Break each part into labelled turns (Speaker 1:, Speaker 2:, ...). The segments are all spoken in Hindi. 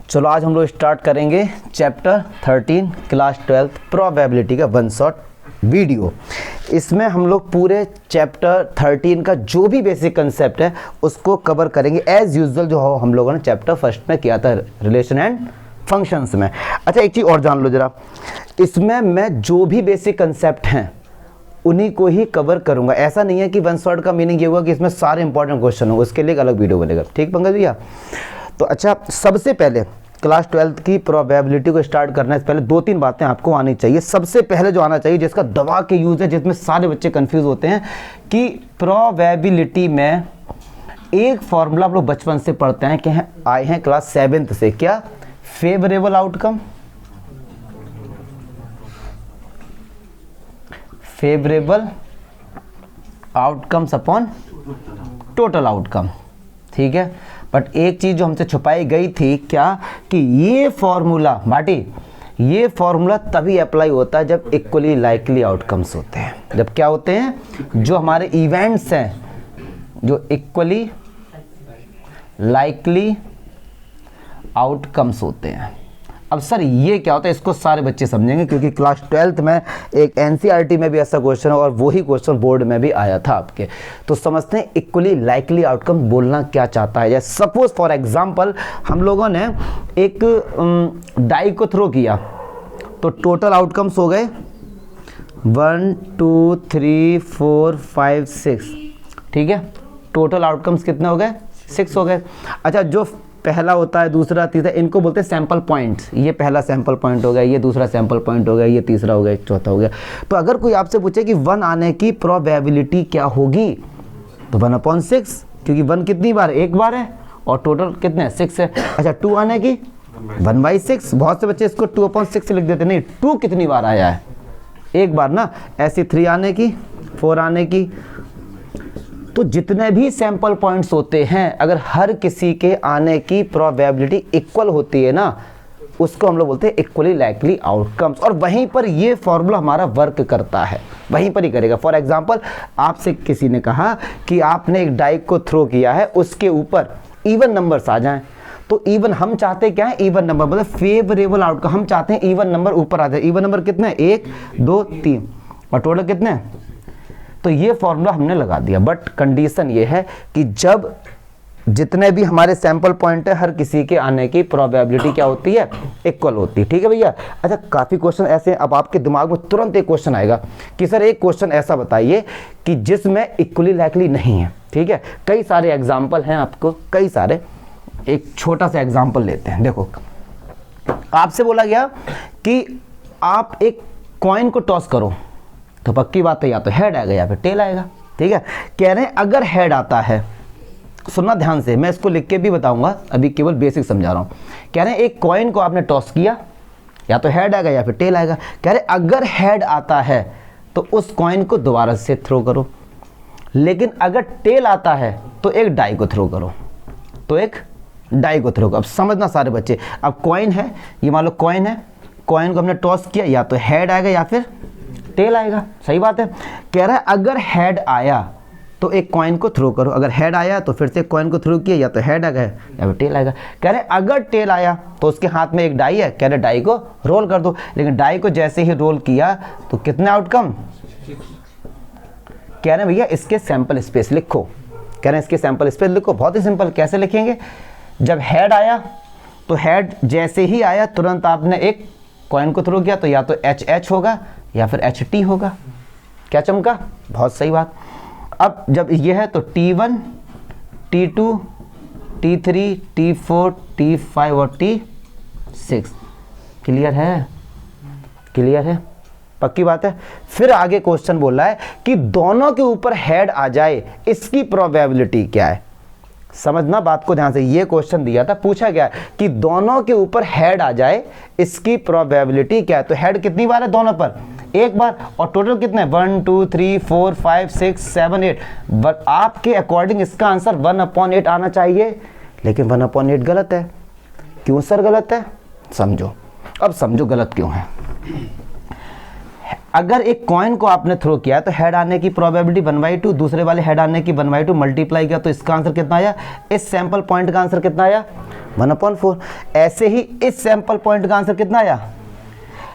Speaker 1: चलो आज हम लोग स्टार्ट करेंगे चैप्टर 13 क्लास 12 प्रोबेबिलिटी का वन शॉट वीडियो। इसमें हम लोग पूरे चैप्टर 13 का जो भी बेसिक कंसेप्ट है उसको कवर करेंगे एज यूजुअल जो हम लोगों ने चैप्टर फर्स्ट में किया था रिलेशन एंड फंक्शंस में। अच्छा एक चीज़ और जान लो जरा, इसमें मैं जो भी बेसिक कंसेप्ट हैं उन्हीं को ही कवर करूंगा। ऐसा नहीं है कि वन शॉट का मीनिंग ये होगा कि इसमें सारे इंपॉर्टेंट क्वेश्चन हो, उसके लिए एक अलग वीडियो बनेगा। ठीक पंकज भैया? तो अच्छा सबसे पहले क्लास 12 की प्रोबेबिलिटी को स्टार्ट करने से पहले दो तीन बातें आपको आनी चाहिए। सबसे पहले जो आना चाहिए जिसका दवा के यूज़ है, जिसमें सारे बच्चे कंफ्यूज होते हैं कि प्रोबेबिलिटी में एक फॉर्मूला आप लोग बचपन से पढ़ते हैं कि आए हैं क्लास 7th से, क्या? Favourable outcome, favourable outcomes upon total outcome. ठीक है, बट एक चीज जो हमसे छुपाई गई थी क्या, कि ये फॉर्मूला भाटी, ये फॉर्मूला तभी अप्लाई होता है जब इक्वली लाइकली आउटकम्स होते हैं। जब क्या होते हैं? जो हमारे इवेंट्स हैं जो इक्वली लाइकली आउटकम्स होते हैं। अब सर ये क्या होता है, इसको सारे बच्चे समझेंगे क्योंकि क्लास 12th में एक एनसीईआरटी में भी ऐसा क्वेश्चन है और वही क्वेश्चन बोर्ड में भी आया था आपके। तो समझते हैं इक्वली लाइकली आउटकम बोलना क्या चाहता है। जैसे सपोज फॉर एग्जांपल हम लोगों ने एक डाई को थ्रो किया तो टोटल आउटकम्स हो गए 1 2 3 4 5 6। ठीक है, टोटल आउटकम्स कितने हो गए? 6 हो गए। अच्छा जो पहला होता है, दूसरा, तीसरा, इनको बोलते हैं सैंपल पॉइंट्स। ये पहला सैंपल पॉइंट हो गया, ये दूसरा सैंपल पॉइंट हो गया, ये तीसरा हो गया, चौथा हो गया। तो अगर कोई आपसे पूछे कि 1 आने की प्रोबेबिलिटी क्या होगी तो 1/6, क्योंकि 1 कितनी बार? एक बार है और टोटल कितने? 6 है। अच्छा 2 आने की 1/6। बहुत से बच्चे इसको 2/6 लिख देते, नहीं 2 कितनी बार आया है? एक बार ना। ऐसे 3 आने की, 4 आने की। तो जितने भी सैंपल पॉइंट्स होते हैं अगर हर किसी के आने की प्रोबेबिलिटी इक्वल होती है ना, उसको हम लोग बोलते हैं इक्वली लाइकली आउटकम्स। और वहीं पर ये फॉर्मूला हमारा वर्क करता है, वहीं पर ही करेगा। फॉर एग्जांपल आपसे किसी ने कहा कि आपने एक डाई को थ्रो किया है, उसके ऊपर इवन नंबर्स आ जाएं। तो इवन हम चाहते क्या है? इवन नंबर, मतलब फेवरेबल आउटकम। हम चाहते हैं इवन नंबर ऊपर आ जाए। इवन नंबर कितने? 1 2 3 और टोटल कितने? तो ये फॉर्मूला हमने लगा दिया। बट कंडीशन ये है कि जब जितने भी हमारे सैंपल पॉइंट है हर किसी के आने की प्रोबेबिलिटी क्या होती है? इक्वल होती है। ठीक है भैया? अच्छा काफ़ी क्वेश्चन ऐसे हैं, अब आपके दिमाग में तुरंत एक क्वेश्चन आएगा कि सर एक क्वेश्चन ऐसा बताइए कि जिसमें इक्वली लाइकली नहीं है। ठीक है, कई सारे एग्जाम्पल हैं आपको, कई सारे। एक छोटा सा एग्जाम्पल लेते हैं। देखो आपसे बोला गया कि आप एक कॉइन को टॉस करो तो पक्की बात है या तो हेड आएगा या फिर टेल आएगा। ठीक है, कह रहे हैं अगर हेड आता है, सुनना ध्यान से, मैं इसको लिख के भी बताऊंगा, अभी केवल बेसिक समझा रहा हूं। कह रहे हैं एक कॉइन को आपने टॉस किया, या तो हेड आएगा या फिर टेल आएगा। कह रहे अगर हेड आता है तो उस कॉइन को दोबारा से थ्रो करो, लेकिन अगर टेल आता है तो एक डाई को थ्रो करो, तो एक डाई को थ्रो करो। अब समझना सारे बच्चे, अब कॉइन है, ये मान लो कॉइन है, कॉइन को हमने टॉस किया, या तो हेड आएगा या फिर टेल आएगा। सही बात है। कह रहा है अगर हेड आया तो एक कॉइन को थ्रो करो, अगर हेड आया तो फिर से कॉइन को थ्रो किया, या तो हेड आएगा या फिर टेल आएगा। कह रहे अगर टेल आया तो उसके हाथ में एक डाई है, कह रहे डाई को रोल कर दो, लेकिन डाई को जैसे ही रोल किया तो कितने आउटकम? कह रहे भैया इसके सैंपल स्पेस लिखो। कह रहे इसके सैंपल स्पेस लिखो। बहुत ही सिंपल, कैसे लिखेंगे? जब हेड आया तो हेड जैसे ही आया तुरंत आपने एक कॉइन को थ्रो किया, तो या तो HH होगा या फिर HT होगा। क्या चमका? बहुत सही बात। अब जब ये है तो T1 T2 T3 T4 T5 और T6। क्लियर है? क्लियर है? पक्की बात है। फिर आगे क्वेश्चन बोल रहा है कि दोनों के ऊपर हेड आ जाए, इसकी प्रोबेबिलिटी क्या है? समझना बात को ध्यान से। ये क्वेश्चन दिया था, पूछा गया कि दोनों के ऊपर हेड आ जाए, इसकी प्रोबेबिलिटी क्या है? तो हेड कितनी बार है दोनों पर? एक बार। और टोटल कितने? 1 2 3 4 5 6 7 8। बट आपके अकॉर्डिंग इसका आंसर 1/8 आना चाहिए, लेकिन 1/8 गलत है। क्यों सर गलत है? समझो। अब समझो गलत क्यों है। अगर एक कॉइन को आपने थ्रो किया तो हेड आने की प्रोबेबिलिटी 1/2, दूसरे वाले हेड आने की 1/2 मल्टीप्लाई किया तो इसका आंसर कितना आया? इस सैंपल पॉइंट का आंसर कितना आया? 1/4। ऐसे ही इस सैंपल पॉइंट का आंसर कितना आया,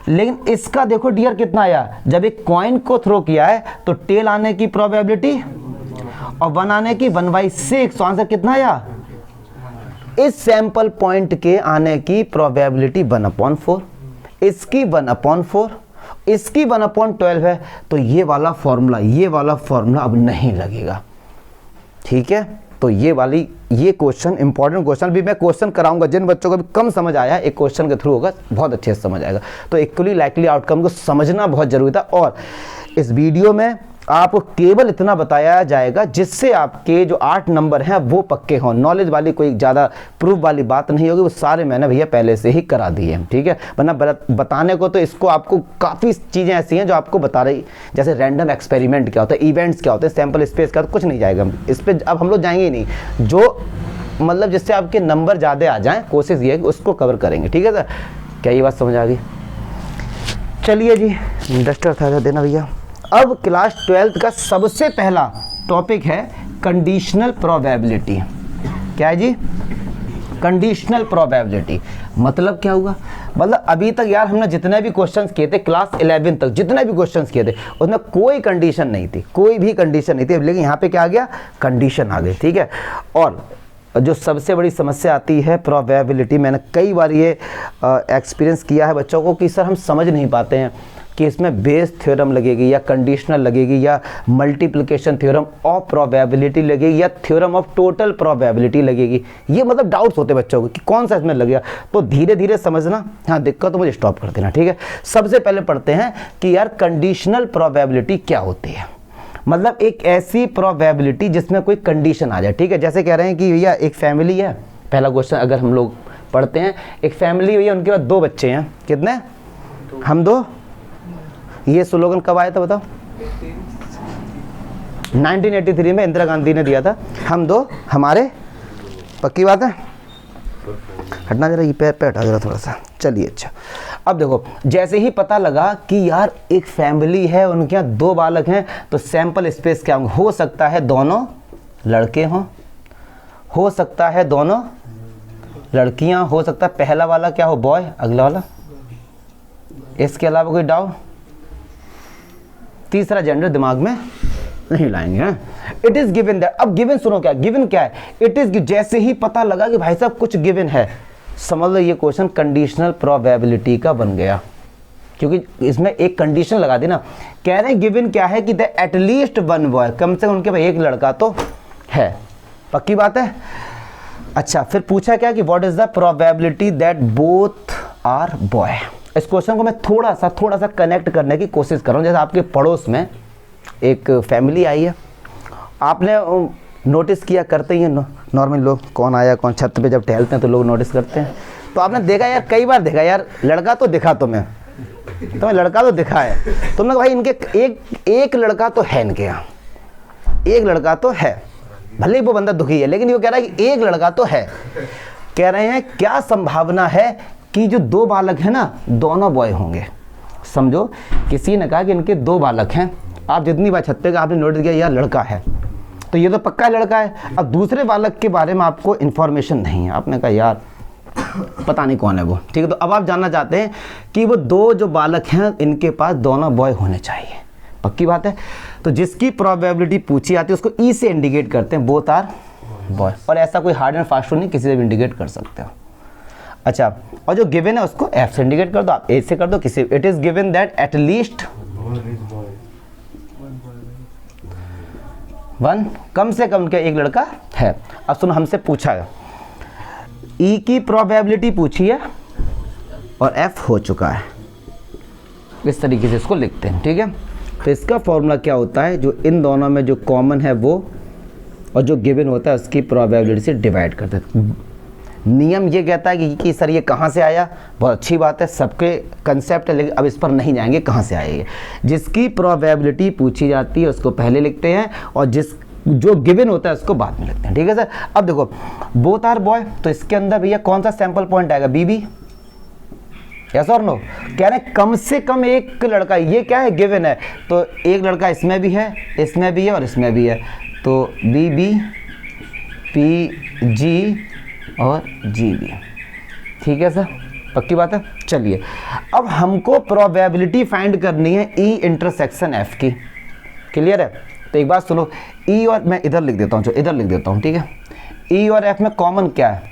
Speaker 1: लेकिन इसका देखो डियर कितना आया, जब एक कॉइन को थ्रो किया है तो टेल आने की प्रोबेबिलिटी और 1 आने की 1/6, तो आंसर कितना आया, इस सैंपल पॉइंट के आने की प्रोबेबिलिटी 1/4, इसकी 1/4, इसकी 1/12 है, तो ये वाला फॉर्मूला अब नहीं लगेगा। ठीक है, तो ये क्वेश्चन इंपॉर्टेंट क्वेश्चन भी मैं क्वेश्चन कराऊंगा, जिन बच्चों को भी कम समझ आया एक क्वेश्चन के थ्रू होगा, बहुत अच्छे से समझ आएगा। तो इक्वली लाइकली आउटकम को समझना बहुत जरूरी था, और इस वीडियो में आपको केवल इतना बताया जाएगा जिससे आपके जो 8 नंबर हैं वो पक्के हों। नॉलेज वाली कोई ज़्यादा प्रूफ वाली बात नहीं होगी, वो सारे मैंने भैया पहले से ही करा दिए हैं। ठीक है, वरना बताने को तो इसको आपको काफ़ी चीज़ें ऐसी हैं जो आपको बता रही, जैसे रैंडम एक्सपेरिमेंट क्या होता है, इवेंट्स क्या होते हैं, सैम्पल स्पेस का, तो कुछ नहीं जाएगा इस पर, अब हम लोग जाएंगे ही नहीं। जो मतलब जिससे आपके नंबर ज़्यादा आ जाएँ, कोशिश ये है कि उसको कवर करेंगे। ठीक है सर, क्या ये बात समझ आ गई? चलिए जी, डस्टर था देना भैया। अब क्लास 12th का सबसे पहला टॉपिक है कंडीशनल प्रोबेबिलिटी। क्या है जी? Conditional probability. मतलब क्या हुआ, मतलब अभी तक यार हमने जितने भी क्वेश्चंस किए थे क्लास 11 तक, जितने भी क्वेश्चंस किए थे उसमें कोई कंडीशन नहीं थी, कोई भी कंडीशन नहीं थी, लेकिन यहाँ पे क्या आ गया, कंडीशन आ गई। ठीक है, और जो सबसे बड़ी समस्या आती है प्रोबेबिलिटी, मैंने कई बार ये एक्सपीरियंस किया है बच्चों को कि सर हम समझ नहीं पाते हैं कि इसमें बेस थ्योरम लगेगी या कंडीशनल लगेगी या मल्टीप्लिकेशन थ्योरम ऑफ प्रोबेबिलिटी लगेगी या थ्योरम ऑफ टोटल प्रोबेबिलिटी लगेगी। ये मतलब डाउट्स होते बच्चों को कि कौन सा इसमें लगेगा, तो धीरे धीरे समझना। हाँ, दिक्कत तो मुझे स्टॉप कर देना। ठीक है, सबसे पहले पढ़ते हैं कि यार कंडीशनल प्रोबेबिलिटी क्या होती है। मतलब एक ऐसी प्रोबेबिलिटी जिसमें कोई कंडीशन आ जाए। ठीक है, जैसे कह रहे हैं कि भैया एक फैमिली है, पहला क्वेश्चन अगर हम लोग पढ़ते हैं, एक फैमिली भैया, उनके पास 2 बच्चे हैं, कितने? हम 2। ये स्लोगन कब आया था बताओ? 1983 में इंदिरा गांधी ने दिया था, हम 2 हमारे। पक्की बात है? हटना जरा, ये पैर पे हटा जरा थोड़ा सा। चलिए, अच्छा अब देखो, जैसे ही पता लगा कि यार एक फैमिली है, उनके यहाँ 2 बालक हैं, तो सैंपल स्पेस क्या होंगे? हो सकता है दोनों लड़के हों, हो सकता है दोनों लड़कियां, हो सकता है पहला वाला क्या हो, बॉय, अगला वाला। इसके अलावा कोई डाउट? तीसरा जेंडर दिमाग में नहीं लाएंगे। इट इज गिवन दैट, अब गिवन सुनो, क्या गिवन क्या है? इट इज, जैसे ही पता लगा कि भाई साहब कुछ गिवन है, समझ लो ये क्वेश्चन कंडीशनल प्रोबेबिलिटी का बन गया, क्योंकि इसमें एक कंडीशन लगा दी ना। कह रहे हैं गिवन क्या है कि एटलीस्ट 1 बॉय, कम से कम उनके पास एक लड़का तो है। पक्की बात है? अच्छा, फिर पूछा क्या कि what is the probability that both are boy. इस क्वेश्चन को मैं थोड़ा सा कनेक्ट करने की कोशिश कर रहा हूँ। जैसे आपके पड़ोस में एक फैमिली आई है, आपने नोटिस किया, करते ही नॉर्मल लोग, कौन आया कौन, छत पे जब टहलते हैं तो लोग नोटिस करते हैं। तो आपने देखा यार, कई बार देखा यार, लड़का तो दिखा तुम्हें लड़का तो दिखा है, तुमने भाई इनके एक लड़का तो है, इनके यहाँ एक लड़का तो है, भले ही वो बंदा दुखी है, लेकिन वो कह रहा है कि एक लड़का तो है। कह रहे हैं क्या संभावना है कि जो 2 बालक हैं ना, दोनों बॉय होंगे। समझो, किसी ने कहा कि इनके 2 बालक हैं, आप जितनी बार छत पे आपने नोटिस किया यार लड़का है, तो ये तो पक्का लड़का है। अब दूसरे बालक के बारे में आपको इन्फॉर्मेशन नहीं है, आपने कहा यार पता नहीं कौन है वो। ठीक है, तो अब आप जानना चाहते हैं कि वो 2 जो बालक हैं, इनके पास दोनों बॉय होने चाहिए। पक्की बात है? तो जिसकी प्रोबेबिलिटी पूछी जाती है उसको ई से इंडिकेट करते हैं, बोथ आर बॉय। और ऐसा कोई हार्ड एंड फास्ट नहीं, किसी से भी इंडिकेट कर सकते हो। अच्छा, और जो गिवन है उसको एफ से इंडिकेट कर दो, आप ए से कर दो, किसी। It is given that at least 1, कम से कम क्या एक लड़का है। अब सुनो, हमसे पूछा है ई की प्रोबेबिलिटी पूछी है और एफ हो चुका है, इस तरीके से इसको लिखते हैं। ठीक है, तो इसका फॉर्मूला क्या होता है, जो इन दोनों में जो कॉमन है वो और जो गिवन होता है उसकी प्रोबेबिलिटी से डिवाइड करते हैं। नियम ये कहता है कि सर ये कहाँ से आया, बहुत अच्छी बात है, सबके कंसेप्ट है, लेकिन अब इस पर नहीं जाएंगे कहाँ से आएगी। जिसकी प्रोबेबिलिटी पूछी जाती है उसको पहले लिखते हैं और जो गिवन होता है उसको बाद में लिखते हैं। ठीक है सर, अब देखो बोथ आर बॉय, तो इसके अंदर भैया कौन सा सैंपल पॉइंट आएगा, बीबी, यस और नो। कह रहे हैं कम से कम एक लड़का, ये क्या है, गिवन है, तो एक लड़का इसमें भी है, इसमें भी है और इसमें भी है, तो बी बी, पी जी और जी बी। ठीक है सर, पक्की बात है। चलिए अब हमको प्रोबेबिलिटी फाइंड करनी है ई इंटरसेक्शन एफ की, क्लियर है। तो एक बात सुनो, ई और मैं इधर लिख देता हूँ, जो इधर लिख देता हूँ, ठीक है। ई और एफ में कॉमन क्या है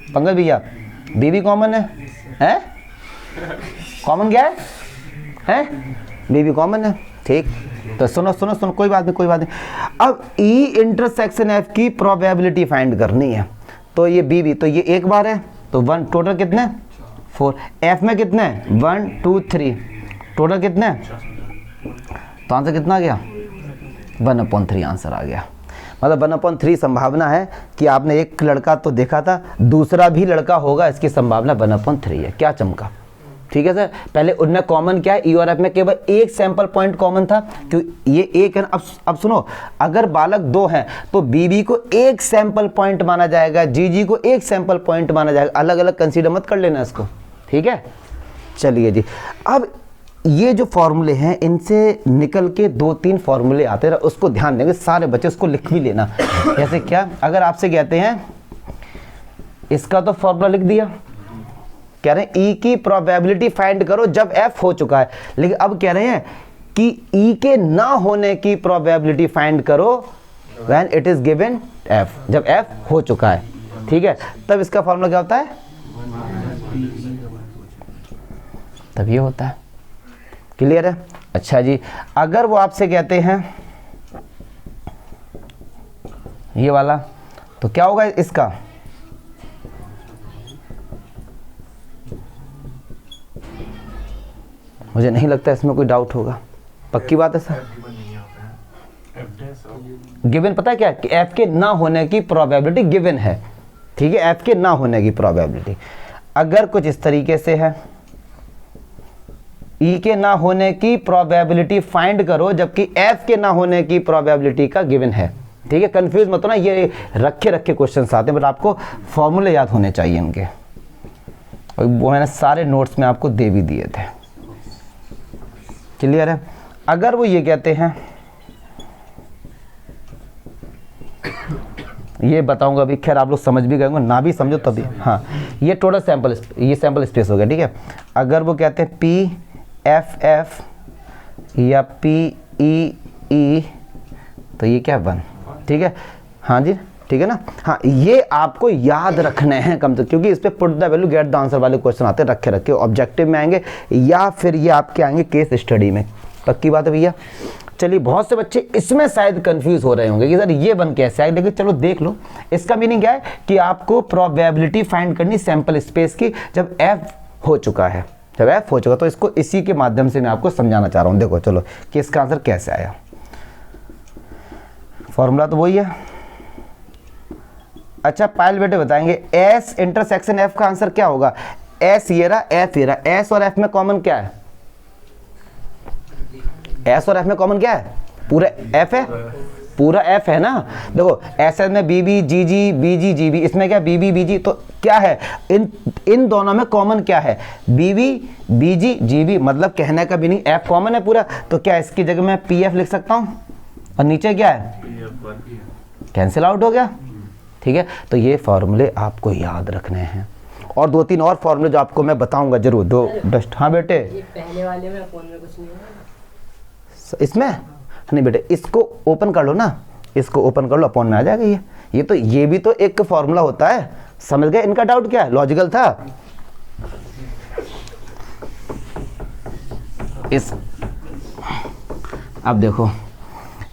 Speaker 1: पंकज भैया? बी भी कॉमन है? कॉमन क्या है? बी भी कॉमन है, ठीक। तो सुनो सुनो सुनो, कोई बात नहीं कोई बात नहीं। अब ई इंटरसेक्शन एफ की प्रोबेबिलिटी फाइंड करनी है, तो ये बी भी, तो ये एक बार है, तो 1 टोटल कितने 4, एफ में कितने 1 2 3 टोटल कितने, तो आंसर कितना आ गया 1/3 आंसर आ गया। मतलब 1/3 संभावना है कि आपने एक लड़का तो देखा था, दूसरा भी लड़का होगा, इसकी संभावना 1/3 है। क्या चमका, ठीक है सर। पहले उनमें कॉमन क्या है, ई और एफ में केवल एक सैंपल पॉइंट कॉमन था, क्योंकि ये एक है। अब सुनो, अगर बालक 2 हैं तो बीबी को एक सैंपल पॉइंट माना जाएगा, जीजी को एक सैंपल पॉइंट माना जाएगा, अलग अलग कंसीडर मत कर लेना इसको, ठीक है। चलिए जी, अब ये जो फॉर्मूले हैं इनसे निकल के 2-3 फॉर्मूले आते हैं, उसको ध्यान देंगे सारे बच्चे, उसको लिख भी लेना। जैसे क्या, अगर आपसे कहते हैं इसका तो फॉर्मूला लिख दिया, कह रहे हैं ई की प्रोबेबिलिटी फाइंड करो जब एफ हो चुका है, लेकिन अब कह रहे हैं कि ई के ना होने की प्रोबेबिलिटी फाइंड करो when it is given F, जब एफ हो चुका है, ठीक है। तब इसका फॉर्मूला क्या होता है, तब ये होता है, क्लियर है। अच्छा जी, अगर वो आपसे कहते हैं ये वाला, तो क्या होगा इसका, मुझे नहीं लगता इसमें कोई डाउट होगा, पक्की बात है सर। गिवन पता है क्या, कि एफ के ना होने की प्रोबेबिलिटी गिवन है, ठीक है, एफ के ना होने की प्रोबेबिलिटी। अगर कुछ इस तरीके से है, ई के ना होने की प्रोबेबिलिटी फाइंड करो जबकि एफ के ना होने की प्रोबेबिलिटी का गिवन है, ठीक है। कंफ्यूज मत होना, ये रखे रखे क्वेश्चंस आते हैं, बट आपको फॉर्मूले याद होने चाहिए इनके, और वो मैंने सारे नोट्स में आपको दे भी दिए थे, क्लियर है। अगर वो ये कहते हैं, ये बताऊंगा अभी, खैर आप लोग समझ भी गए होंगे, ना भी समझो तभी, हाँ, ये टोटल सैंपल, ये सैंपल स्पेस हो गया, ठीक है। अगर वो कहते हैं पी एफ एफ या पी ई ई, तो ये क्या है 1, ठीक है, हाँ जी, ठीक है ना। हाँ, ये आपको याद रखने हैं कम से, क्योंकि इस पे put the value get the answer वाले क्वेश्चन आते हैं, रखे रखे ऑब्जेक्टिव में आएंगे या फिर ये आपके आएंगे केस स्टडी में, पक्की बात है भैया। चलिए, बहुत से बच्चे इसमें शायद कंफ्यूज हो रहे होंगे कि सर ये बन कैसे आए, लेकिन चलो देख लो, इसका मीनिंग क्या है कि आपको प्रोबेबिलिटी फाइंड करनी सैंपल स्पेस की जब एफ हो चुका है, जब एफ हो चुका, तो इसको इसी के माध्यम से मैं आपको समझाना चाह रहा हूँ। देखो चलो कि इसका आंसर कैसे आया, फॉर्मूला तो वही है। अच्छा पायल बेटे बताएंगे एस इंटरसेक्शन एफ का आंसर क्या होगा, एस ये रहा, एफ ये रहा, एस और एफ में कॉमन क्या है, एस और एफ में कॉमन क्या है, पूरा एफ है, पूरा एफ है ना। देखो एस में बी बी जी जी बी जी जी बी, इसमें क्या बी बी बी जी, तो क्या है इन दोनों में कॉमन क्या है, बी बी बी जी जी बी, मतलब कहने का भी नहीं, एफ कॉमन है पूरा, तो क्या इसकी जगह मैं पी एफ लिख सकता हूँ, और नीचे क्या है, कैंसिल आउट हो गया, ठीक है। तो ये फॉर्मूले आपको याद रखने हैं, और 2-3 और फॉर्मूले जो आपको मैं बताऊंगा जरूर, दो डस्ट। हाँ बेटे,
Speaker 2: ये पहले वाले में फोन में कुछ नहीं है
Speaker 1: इसमें नहीं बेटे, इसको ओपन कर लो ना, इसको ओपन कर लो, अपॉन में आ जाएगा ये तो, ये भी तो एक फॉर्मूला होता है, समझ गए। इनका डाउट क्या है, लॉजिकल था। इस अब देखो,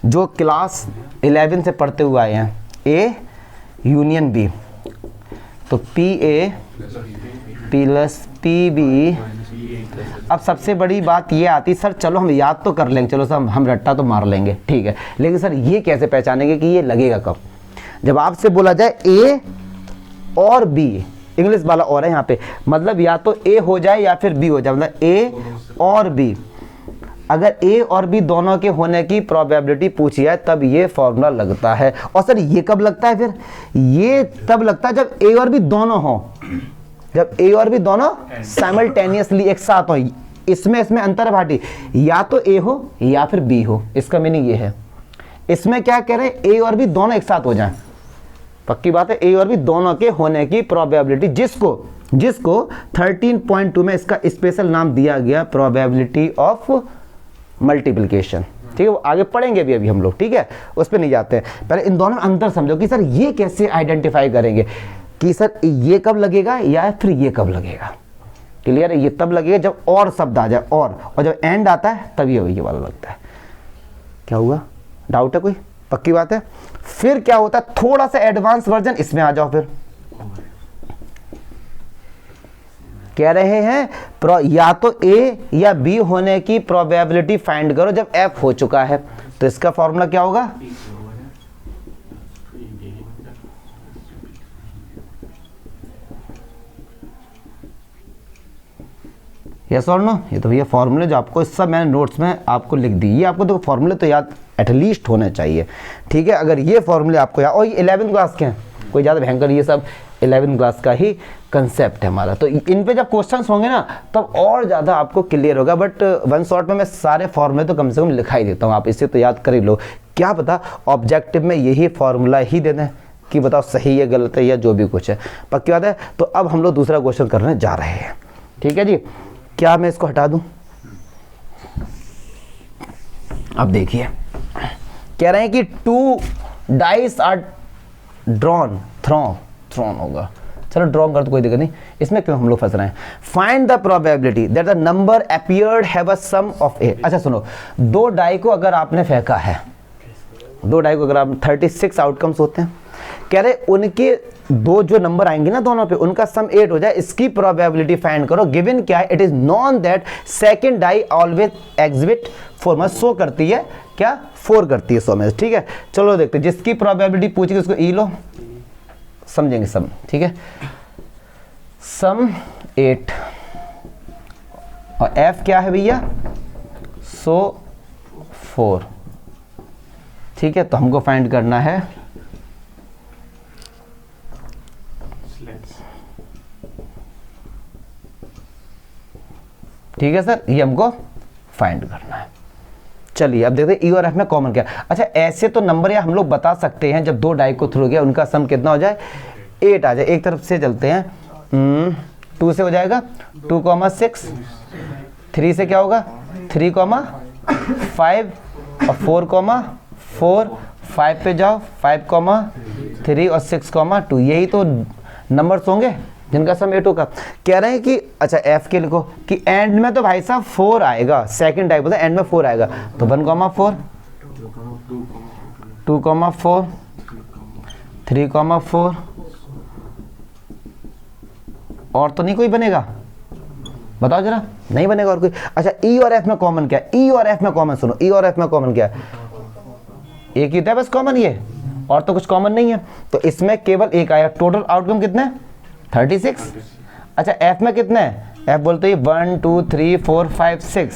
Speaker 1: जो क्लास 11 से पढ़ते हुए आए हैं, ए यूनियन बी, तो P A plus P B. अब सबसे बड़ी बात ये आती, सर चलो हम याद तो कर लेंगे, चलो सर हम रट्टा तो मार लेंगे, ठीक है, लेकिन सर ये कैसे पहचानेंगे कि ये लगेगा कब, जब आपसे बोला जाए ए और बी, इंग्लिश वाला और है यहाँ पे, मतलब या तो ए हो जाए या फिर बी हो जाए, मतलब ए और बी। अगर ए और बी दोनों के होने की प्रोबेबिलिटी पूछी है तब ये फॉर्मूला लगता है। और सर ये कब लगता है, फिर ये तब लगता है जब ए और बी दोनों हो, जब ए और बी दोनों साइमल्टेनियसली एक साथ हो। इसमें अंतर है भाटी, या तो ए हो या फिर बी हो, इसका मीनिंग ये है। इसमें क्या कह रहे हैं, ए और बी दोनों एक साथ हो जाएं, पक्की बात है, ए और बी दोनों के होने की प्रोबेबिलिटी जिसको जिसको 13.2 में इसका स्पेशल नाम दिया गया प्रोबेबिलिटी ऑफ मल्टीप्लिकेशन। ठीक है, वो आगे पढ़ेंगे भी अभी हम लोग, ठीक है, उस पर नहीं जाते हैं। पहले इन दोनों में अंतर समझो कि सर ये कैसे आइडेंटिफाई करेंगे कि सर ये कब लगेगा या फिर ये कब लगेगा। क्लियर है, ये तब लगेगा जब और शब्द आ जाए, और जब एंड आता है तब ये वाला लगता है। क्या हुआ, डाउट है कोई, पक्की बात है। फिर क्या होता है, थोड़ा सा एडवांस वर्जन इसमें आ जाओ। फिर कह रहे हैं या तो ए या बी होने की प्रोबेबिलिटी फाइंड करो जब एफ हो चुका है। तो इसका फॉर्मूला क्या होगा, यस और नो। ये तो भैया फॉर्मूले जो आपको इस सब मैंने नोट्स में आपको लिख दी, ये आपको तो फॉर्मूले तो याद एटलीस्ट होने चाहिए। ठीक है, अगर ये फॉर्मूले आपको याद, और ये 11वीं क्लास के हैं, कोई ज़्यादा भयंकर, ये सब 11वीं क्लास का ही कंसेप्ट है हमारा। तो इन पे जब क्वेश्चंस होंगे ना तब और ज़्यादा आपको क्लियर होगा। बट वन शॉट में मैं सारे फॉर्मूले तो कम से कम लिखा ही देता हूँ, आप इसे तो याद कर ही लो। क्या पता ऑब्जेक्टिव में यही फॉर्मूला ही दे दें कि बताओ सही है गलत है या जो भी कुछ है, पक्की बात है। तो अब हम लोग दूसरा क्वेश्चन करने जा रहे हैं। ठीक है जी, क्या मैं इसको हटा दूं? अब देखिए, कह रहे हैं कि 2 डाइस आर ड्रॉन, थ्रोन होगा, चलो ड्रॉ कर तो कोई दिक्कत नहीं, इसमें क्यों हम लोग फंस रहे हैं। Find the probability that the number appeared have a sum of 8। अच्छा सुनो, 2 डाई को अगर आपने फेंका है, 2 डाई को अगर आप 36 आउटकम्स होते हैं, कह रहे उनके 2 जो नंबर आएंगे ना दोनों पे, उनका सम 8 हो जाए, इसकी प्रोबेबिलिटी फाइंड करो। गिवन क्या है, it is known that second die always exhibit 4, मतलब शो करती है क्या, 4 करती है 100 में। ठीक है, चलो देखते हैं, जिसकी प्रोबेबिलिटी पूछेगी उसको ई लो, समझेंगे सम। ठीक है, सम 8 और एफ क्या है भैया, सो 4। ठीक है, तो हमको फाइंड करना है ठीक है सर, ये हमको फाइंड करना है। चलिए अब देखते हैं ई और एफ में कॉमन क्या है। अच्छा ऐसे तो नंबर या हम लोग बता सकते हैं, जब 2 डाई को थ्रू गया उनका सम कितना हो जाए, 8 आ जाए। एक तरफ से चलते हैं, 2 से हो जाएगा 2,6, 3 से क्या होगा 3,5 और 4,4, 5 पे जाओ 5,3 और 6,2, यही तो नंबर्स होंगे जिनका सम 8 होगा। कह रहे हैं कि अच्छा एफ के लिखो कि एंड में तो भाई साहब 4 आएगा, सेकंड टाइप होता है एंड में 4 आएगा, तो 1,4, 2,4, 3,4 और तो नहीं कोई बनेगा, बताओ जरा, नहीं बनेगा और कोई। अच्छा ई और एफ में कॉमन क्या है, ई और एफ में कॉमन सुनो, ई और एफ में कॉमन क्या है, एक ही था बस कॉमन, ये और तो कुछ कॉमन नहीं है, तो इसमें केवल एक आया। टोटल आउटकम कितने हैं 36। अच्छा एफ में कितने हैं, एफ बोलते हैं 1 2 3 4 5 6,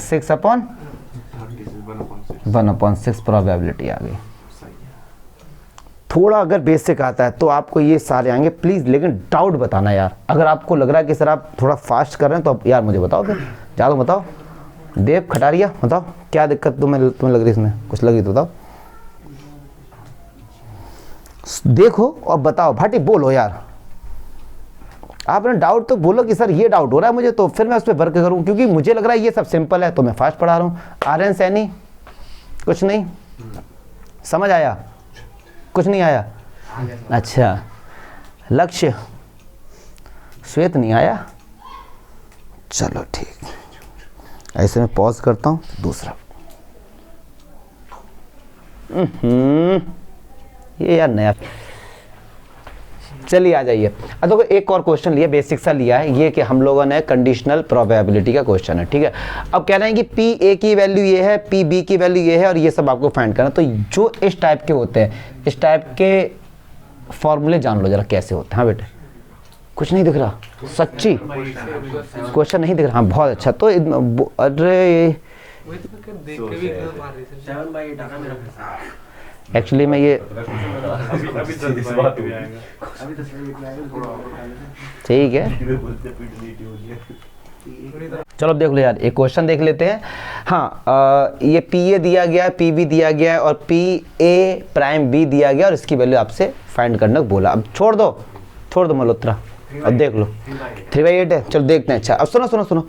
Speaker 1: 6/1/6 प्रोबेबिलिटी आ गई। थोड़ा अगर बेसिक आता है तो आपको ये सारे आएंगे प्लीज़, लेकिन डाउट बताना यार। अगर आपको लग रहा है कि सर आप थोड़ा फास्ट कर रहे हैं तो अब यार मुझे बताओ, फिर ज़्यादा बताओ। देव खटारिया बताओ क्या दिक्कत तुम्हें लग रही है, इसमें कुछ लगी तो बताओ, देखो और बताओ। भाटी बोलो यार, आपने डाउट तो बोलो कि सर ये डाउट हो रहा है मुझे, तो फिर मैं उस पर वर्क करूँ, क्योंकि मुझे लग रहा है ये सब सिंपल है तो मैं फास्ट पढ़ा रहा हूँ। आर्यन सैनी कुछ नहीं समझ आया, कुछ नहीं आया, अच्छा लक्ष्य श्वेत नहीं आया, चलो ठीक, ऐसे में पॉज करता हूँ। दूसरा ये यार नया, चलिए आ जाइए। अब देखो एक और क्वेश्चन लिया, बेसिक सा लिया है ये कि हम लोगों ने कंडीशनल प्रोबेबिलिटी का क्वेश्चन है। ठीक है, अब कह रहे हैं कि पी ए की वैल्यू ये है, पी बी की वैल्यू ये है, और ये सब आपको फाइंड करना। तो जो इस टाइप के होते हैं, इस टाइप के फॉर्मूले जान लो जरा कैसे होते हैं। हाँ बेटे कुछ नहीं दिख रहा, सच्ची क्वेश्चन नहीं दिख रहा, हाँ बहुत अच्छा। तो अरे एक्चुअली मैं ये ठीक है, चलो अब देख लो यार, एक क्वेश्चन देख लेते हैं। हाँ ये पी ए दिया गया है, पी बी दिया गया है और पी ए प्राइम बी दिया गया और इसकी वैल्यू आपसे फाइंड करने को बोला। अब छोड़ दो मल्होत्रा, अब देख लो 3/8 है। चलो देखते हैं। अच्छा अब सुनो सुनो सुनो,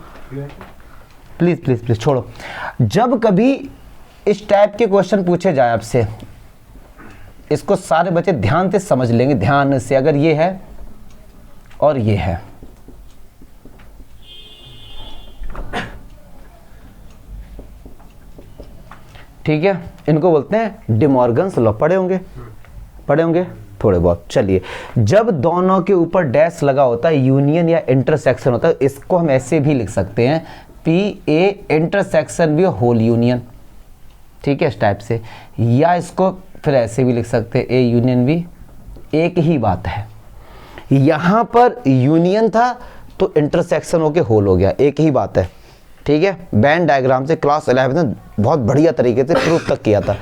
Speaker 1: प्लीज प्लीज प्लीज छोड़ो। जब कभी इस टाइप के क्वेश्चन पूछे जाए आपसे, इसको सारे बच्चे ध्यान से समझ लेंगे, ध्यान से। अगर ये है और ये है, ठीक है, इनको बोलते हैं डिमॉर्गन्स लॉ। पढ़े होंगे, पढ़े होंगे थोड़े बहुत। चलिए, जब दोनों के ऊपर डैश लगा होता है, यूनियन या इंटरसेक्शन होता है, इसको हम ऐसे भी लिख सकते हैं, पी ए इंटरसेक्शन भी होल यूनियन, ठीक है, इस टाइप से। या इसको फिर ऐसे भी लिख सकते हैं, ए यूनियन भी। एक ही बात है, यहाँ पर यूनियन था तो इंटरसेक्शन होके होल हो गया, एक ही बात है, ठीक है। वेन डायग्राम से क्लास 11 में बहुत बढ़िया तरीके से प्रूफ तक किया था।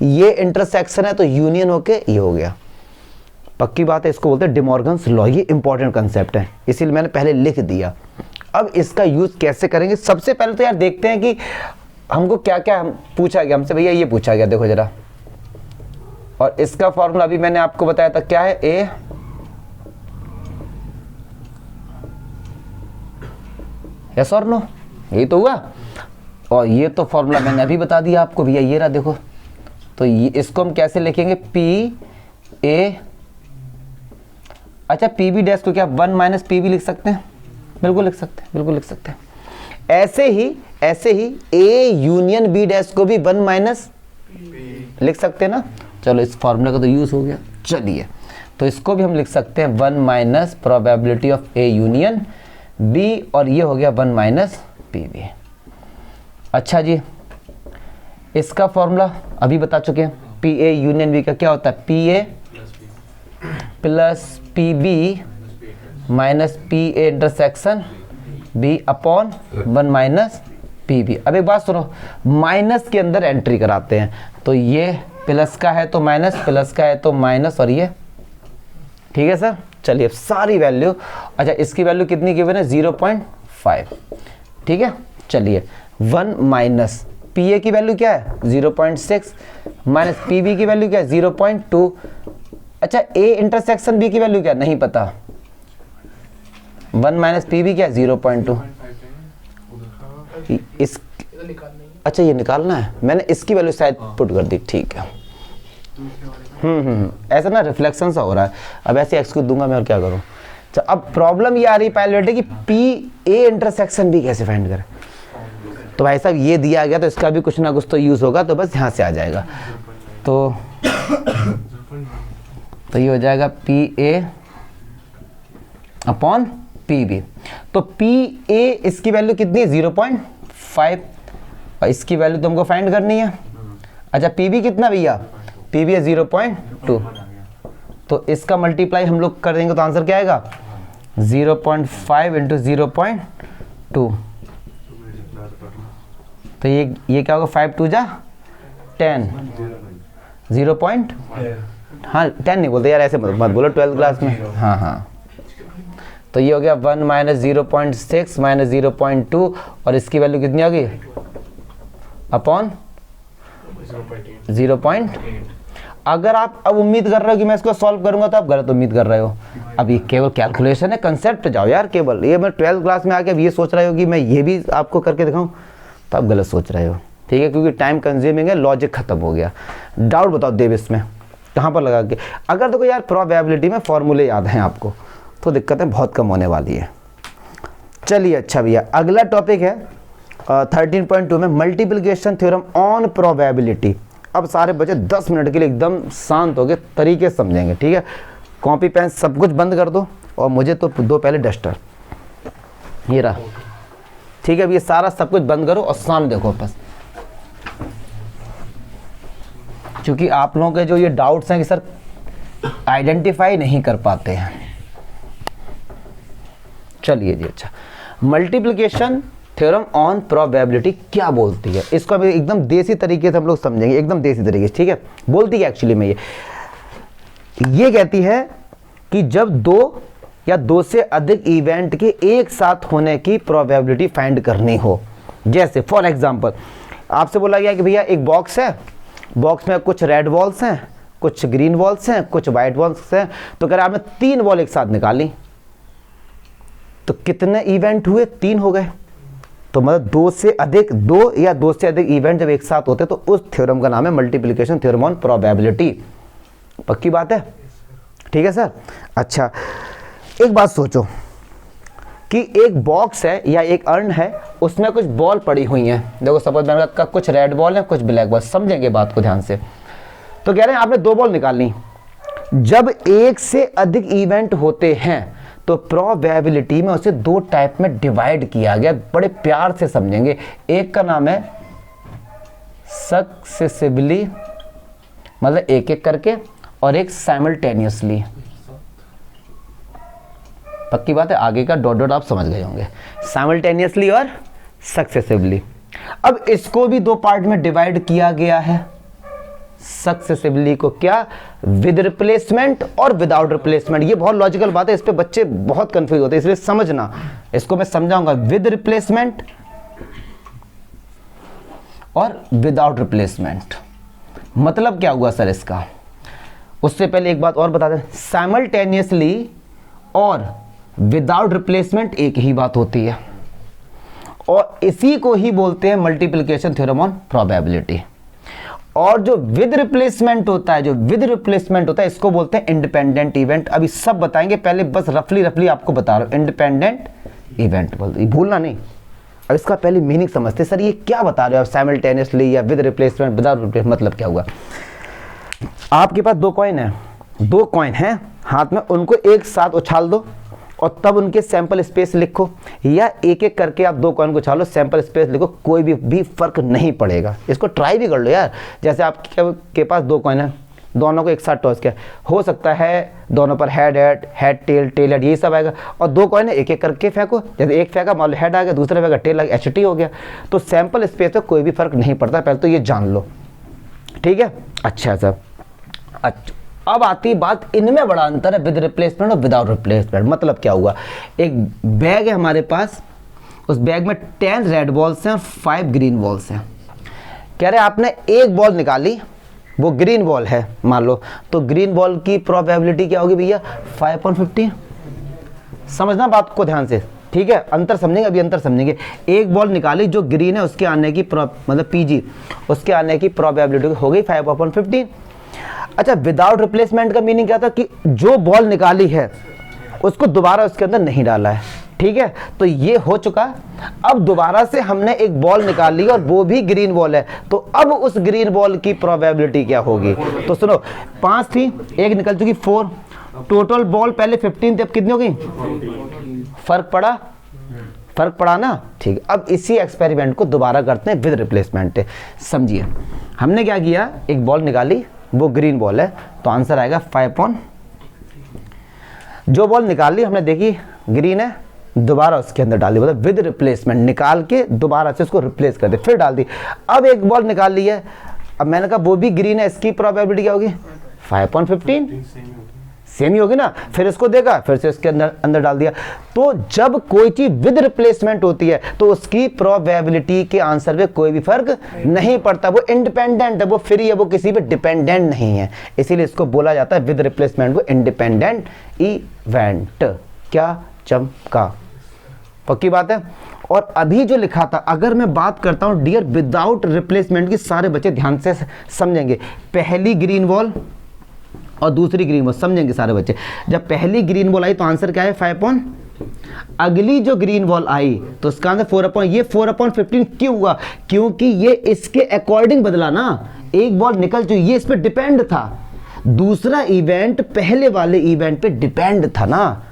Speaker 1: ये इंटरसेक्शन है तो यूनियन होके ये हो गया, पक्की बात है। इसको बोलते हैं डिमॉर्गन्स लॉ। ये इंपॉर्टेंट कंसेप्ट है, इसीलिए मैंने पहले लिख दिया। अब इसका यूज कैसे करेंगे, सबसे पहले तो यार देखते हैं कि हमको क्या क्या पूछा गया हमसे। भैया ये पूछा गया, देखो जरा, और इसका फॉर्मूला अभी मैंने आपको बताया था, क्या है, ए यस और नो, यही तो हुआ। और ये तो फॉर्मूला मैंने अभी बता दिया आपको भैया, ये रहा देखो। तो ये इसको हम कैसे लिखेंगे, पी ए, अच्छा पी बी डैश को क्या 1 माइनस पी बी लिख सकते हैं, बिल्कुल लिख सकते हैं, बिल्कुल लिख सकते हैं। ऐसे ही ए यूनियन बी डैश को भी 1 माइनस लिख सकते हैं ना। चलो इस फॉर्मूले का तो यूज हो गया। चलिए, तो इसको भी हम लिख सकते हैं 1 minus probability of A union B, और ये हो गया 1 माइनस पी बी। अच्छा जी, इसका फॉर्मूला अभी बता चुके हैं, पी ए यूनियन बी का क्या होता है, P A plus P B minus P A intersection B upon 1 minus P B. अब एक बात सुनो, माइनस के अंदर एंट्री कराते हैं, तो ये प्लस का है तो माइनस, प्लस का है तो माइनस, और ये ठीक है सर। चलिए सारी वैल्यू, अच्छा इसकी वैल्यू कितनी गिवन है, 0.5, ठीक है। चलिए 1 माइनस पी ए की वैल्यू क्या है 0.6, माइनस पी बी की वैल्यू क्या है 0.2। अच्छा ए इंटरसेक्शन बी की वैल्यू क्या, नहीं पता, 1 माइनस पी बी क्या है 0.2। इस अच्छा ये निकालना है, मैंने इसकी वैल्यू शायद पुट कर दी, ठीक है। ऐसा ना रिफ्लेक्शन सा हो रहा है। अब ऐसे एक्स को दूंगा मैं और क्या करूं। तो अब प्रॉब्लम ये आ रही पहले बेटे कि पी ए इंटरसेक्शन भी कैसे फाइंड करें। तो भाई साहब ये दिया गया तो इसका भी कुछ ना कुछ तो यूज होगा, तो बस यहाँ से आ जाएगा। तो ये हो जाएगा P A upon P B. तो पी ए इसकी वैल्यू कितनी है 0.5, और इसकी वैल्यू तुमको फाइंड करनी है। अच्छा पी बी कितना भैया, पी बी है 0.2, तो इसका मल्टीप्लाई हम लोग कर देंगे तो आंसर क्या आएगा 0.5 इंटू 0.2। तो ये क्या होगा 5 2 जा 10, 0. हाँ 10 नहीं बोलते यार, ऐसे मत बोलो 12th क्लास में। हाँ तो ये हो गया 1 माइनस 0.6 माइनस 0.2, और इसकी वैल्यू कितनी होगी अपॉन 0.8। अगर आप अब उम्मीद कर रहे हो कि मैं इसको सॉल्व करूंगा तो आप गलत उम्मीद कर रहे हो। अब ये केवल कैलकुलेशन है, कंसेप्ट पे जाओ यार। केवल ये मैं 12th क्लास में आके अब ये सोच रहे हो कि मैं ये भी आपको करके दिखाऊं, तो आप गलत सोच रहे हो, ठीक है, क्योंकि टाइम कंज्यूमिंग है, लॉजिक खत्म हो गया। डाउट बताओ देव इसमें कहाँ पर लगा के। अगर देखो यार प्रोबेबिलिटी में फॉर्मूले याद हैं आपको तो दिक्कतें बहुत कम होने वाली है। चलिए अच्छा भैया, अगला टॉपिक है 13.2 में मल्टीप्लिकेशन थ्योरम ऑन प्रोबेबिलिटी। अब सारे बच्चे 10 मिनट के लिए एकदम शांत होकर तरीके से समझेंगे, ठीक है। कॉपी पेन सब कुछ बंद कर दो, और मुझे तो दो पहले डस्टर, ये रहा, ठीक है। अब ये सारा सब कुछ बंद करो और सामने देखो बस, क्योंकि आप लोगों के जो ये डाउट्स हैं कि सर आइडेंटिफाई नहीं कर पाते हैं। चलिए जी अच्छा, मल्टीप्लिकेशन थ्योरम ऑन प्रोबेबिलिटी क्या बोलती है, इसको अभी एकदम देसी तरीके से हम लोग समझेंगे, एकदम देसी तरीके से, ठीक है। बोलती है एक्चुअली में ये कहती है कि जब दो या दो से अधिक इवेंट के एक साथ होने की प्रोबेबिलिटी फाइंड करनी हो। जैसे फॉर एग्जांपल आपसे बोला गया कि भैया एक बॉक्स है, बॉक्स में कुछ रेड बॉल्स हैं, कुछ ग्रीन बॉल्स हैं, कुछ वाइट बॉल्स हैं, तो अगर आपने 3 बॉल एक साथ निकाली, तो कितने इवेंट हुए? 3 हो गए। तो मतलब दो से अधिक इवेंट जब एक साथ होते हैं तो उस थ्योरम का नाम है मल्टीप्लिकेशन थ्योरम ऑन प्रोबेबिलिटी। पक्की बात है? ठीक है सर। अच्छा, एक बात सोचो कि एक बॉक्स है या एक अर्न है, उसमें कुछ बॉल पड़ी हुई हैं। देखो सपोज मैंने कहा कुछ रेड बॉल है, कुछ ब्लैक बॉल। समझेंगे बात को ध्यान से। तो कह रहे हैं आपने 2 बॉल निकालनी। जब एक से अधिक इवेंट होते हैं तो प्रोबेबिलिटी में उसे 2 टाइप में डिवाइड किया गया। बड़े प्यार से समझेंगे। एक का नाम है सक्सेसिवली, मतलब एक एक करके, और एक साइमल्टेनियसली। पक्की बात है? आगे का डॉट डॉट आप समझ गए होंगे। साइमल्टेनियसली और सक्सेसिवली। अब इसको भी 2 पार्ट में डिवाइड किया गया है। सक्सेसिवली को क्या? विद रिप्लेसमेंट और विदाउट रिप्लेसमेंट। ये बहुत लॉजिकल बात है, इस पे बच्चे बहुत कंफ्यूज होते हैं, इसलिए समझना। इसको मैं समझाऊंगा। विद रिप्लेसमेंट और विदाउट रिप्लेसमेंट मतलब क्या हुआ सर इसका? उससे पहले एक बात और बता दें, साइमल्टेनियसली और विदाउट रिप्लेसमेंट एक ही बात होती है, और इसी को ही बोलते हैं मल्टीप्लिकेशन थ्योरम ऑन प्रोबेबिलिटी। और जो विद रिप्लेसमेंट होता है, इसको बोलते हैं इंडिपेंडेंट इवेंट। अभी सब बताएंगे, पहले बस रफली आपको बता रहा हूं। इंडिपेंडेंट इवेंट बोलते, भूलना नहीं। अब इसका पहले मीनिंग समझते। सर ये क्या बता रहे हो आप? साइमल्टेनियसली या विद रिप्लेसमेंट, विदाउट रिप्लेसमेंट, मतलब क्या हुआ? आपके पास 2 कॉइन है, 2 कॉइन हैं हाथ में, उनको एक साथ उछाल दो और तब उनके सैंपल स्पेस लिखो, या एक एक करके आप 2 कॉइन को उछालो, सैंपल स्पेस लिखो, कोई भी फर्क नहीं पड़ेगा। इसको ट्राई भी कर लो यार। जैसे आपके पास 2 कॉइन है, दोनों को एक साथ टॉस किया, हो सकता है दोनों पर हेड टेल हेड, यही सब आएगा। और 2 कॉइन है, एक एक करके फेंको। जैसे एक फेंका, मान लो हेड आ गया, दूसरा फेंका टेल आ गया, HT हो गया। तो सैंपल स्पेस में कोई भी फर्क नहीं पड़ता, पहले तो ये जान लो। ठीक है? अच्छा सर। अच्छा, अब आती बात, इनमें बड़ा अंतर है विद रिप्लेसमेंट और विदाउट रिप्लेसमेंट। मतलब क्या हुआ? एक बैग है हमारे पास, उस बैग में 10 रेड बॉल्स हैं और 5 ग्रीन बॉल्स हैं। कह रहे आपने एक बॉल निकाली, वो ग्रीन बॉल है मान लो, तो ग्रीन बॉल की प्रोबेबिलिटी क्या होगी भैया? 5/15। समझना बात को ध्यान से, ठीक है? अंतर समझेंगे, अभी अंतर समझेंगे। एक बॉल निकाली जो ग्रीन है, उसके आने की मतलब PG, उसके आने की प्रोबेबिलिटी हो गई 5/15। अच्छा, विदाउट रिप्लेसमेंट का मीनिंग क्या था? कि जो बॉल निकाली है उसको दोबारा उसके अंदर नहीं डाला है। ठीक है? तो ये हो चुका। अब दोबारा से हमने एक बॉल निकाल ली और वो भी ग्रीन बॉल है, तो अब उस ग्रीन बॉल की प्रोबेबिलिटी क्या होगी? तो सुनो, 5 थी, एक निकल चुकी 4, टोटल बॉल पहले 15 थी, अब कितनी हो गई? फर्क पड़ा ना? ठीक। अब इसी एक्सपेरिमेंट को दोबारा करते हैं विद रिप्लेसमेंट। समझिए, हमने क्या किया? एक बॉल निकाली, वो ग्रीन बॉल है, तो आंसर आएगा 5। जो बॉल निकाल ली हमने, देखी ग्रीन है, दोबारा उसके अंदर डाल दी, मतलब विद रिप्लेसमेंट, निकाल के दोबारा से उसको रिप्लेस कर दे, फिर डाल दी। अब एक बॉल निकाल ली है, अब मैंने कहा वो भी ग्रीन है, इसकी प्रोबेबिलिटी क्या होगी? 5/15, सेम ही होगी ना। फिर इसको देखा, फिर से इसके अंदर डाल दिया। तो जब कोई चीज विद रिप्लेसमेंट होती है तो उसकी प्रोबेबिलिटी के आंसर में कोई भी फर्क नहीं पड़ता, वो इंडिपेंडेंट है, वो फ्री है, वो किसी पे डिपेंडेंट नहीं है। इसीलिए इसको बोला जाता है विद रिप्लेसमेंट को इंडिपेंडेंट इवेंट। क्या चमका? पक्की बात है? और अभी जो लिखा था, अगर मैं बात करता हूं डियर विदाउट रिप्लेसमेंट की, सारे बच्चे ध्यान से समझेंगे। पहली ग्रीन बॉल और दूसरी ग्रीन बॉल, समझेंगे सारे बच्चे। जब पहली ग्रीन बॉल आई तो आंसर क्या है? 5। अगली जो ग्रीन बॉल आई तो उसका आंसर 4। ये 4/15 क्यों हुआ? क्योंकि ये इसके अकॉर्डिंग बदला ना। एक बॉल निकल चुकी, ये इस पे डिपेंड था, दूसरा इवेंट पहले वाले इवेंट पे डिपेंड था ना,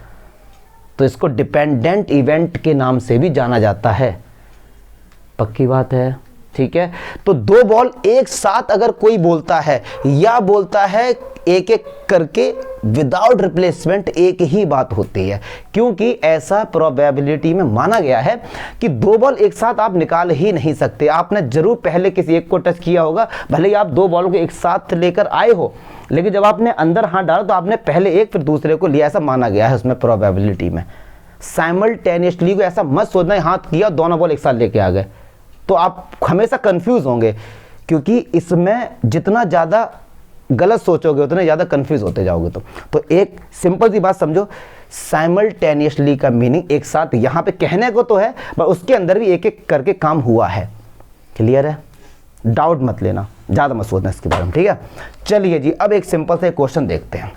Speaker 1: तो इसको डिपेंडेंट इवेंट के नाम से भी जाना जाता है। पक्की बात है? ठीक है? तो 2 बॉल एक साथ अगर कोई बोलता है या बोलता है एक एक करके विदाउट रिप्लेसमेंट, एक ही बात होती है, क्योंकि ऐसा प्रोबेबिलिटी में माना गया है कि 2 बॉल एक साथ आप निकाल ही नहीं सकते। आपने जरूर पहले किसी एक को टच किया होगा, भले ही आप 2 बॉलों को एक साथ लेकर आए हो, लेकिन जब आपने अंदर हाथ डाला तो आपने पहले एक फिर दूसरे को लिया, ऐसा माना गया है उसमें प्रोबेबिलिटी में। साइमल्टेनियसली को ऐसा मत सोचना हाथ किया दोनों बॉल एक साथ लेके आ गए, तो आप हमेशा कंफ्यूज होंगे, क्योंकि इसमें जितना ज़्यादा गलत सोचोगे उतने ज़्यादा कंफ्यूज होते जाओगे। तो एक सिंपल सी बात समझो साइमल्टेनियसली का मीनिंग एक साथ यहाँ पे कहने को तो है, पर उसके अंदर भी एक एक करके काम हुआ है। क्लियर है? डाउट मत लेना, ज़्यादा मत सोचना इसके बारे में, ठीक है। चलिए जी, अब एक सिंपल सा क्वेश्चन देखते हैं।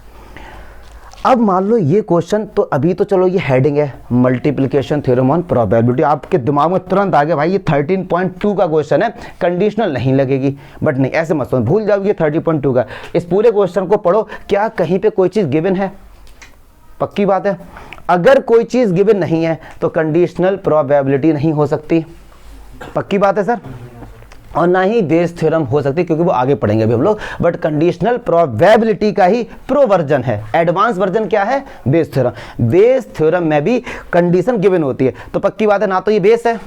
Speaker 1: अब मान लो ये क्वेश्चन, तो अभी तो चलो ये हेडिंग है मल्टीप्लिकेशन थ्योरम ऑन प्रोबेबिलिटी, आपके दिमाग में तुरंत आ गया भाई ये 13.2 का क्वेश्चन है, कंडीशनल नहीं लगेगी। बट नहीं, ऐसे मत सोचो, भूल जाओ ये 30.2 का। इस पूरे क्वेश्चन को पढ़ो, क्या कहीं पे कोई चीज़ गिवन है? पक्की बात है, अगर कोई चीज़ गिवन नहीं है तो कंडीशनल प्रोबेबिलिटी नहीं हो सकती। पक्की बात है सर? और ना ही बेस थ्योरम हो सकती, क्योंकि वो आगे पढ़ेंगे अभी हम लोग। बट कंडीशनल प्रोबेबिलिटी का ही प्रो वर्जन है, एडवांस वर्जन क्या है? Bayes theorem. बेस थ्योरम में भी कंडीशन गिवन होती है, तो पक्की बात है ना तो ये बेस है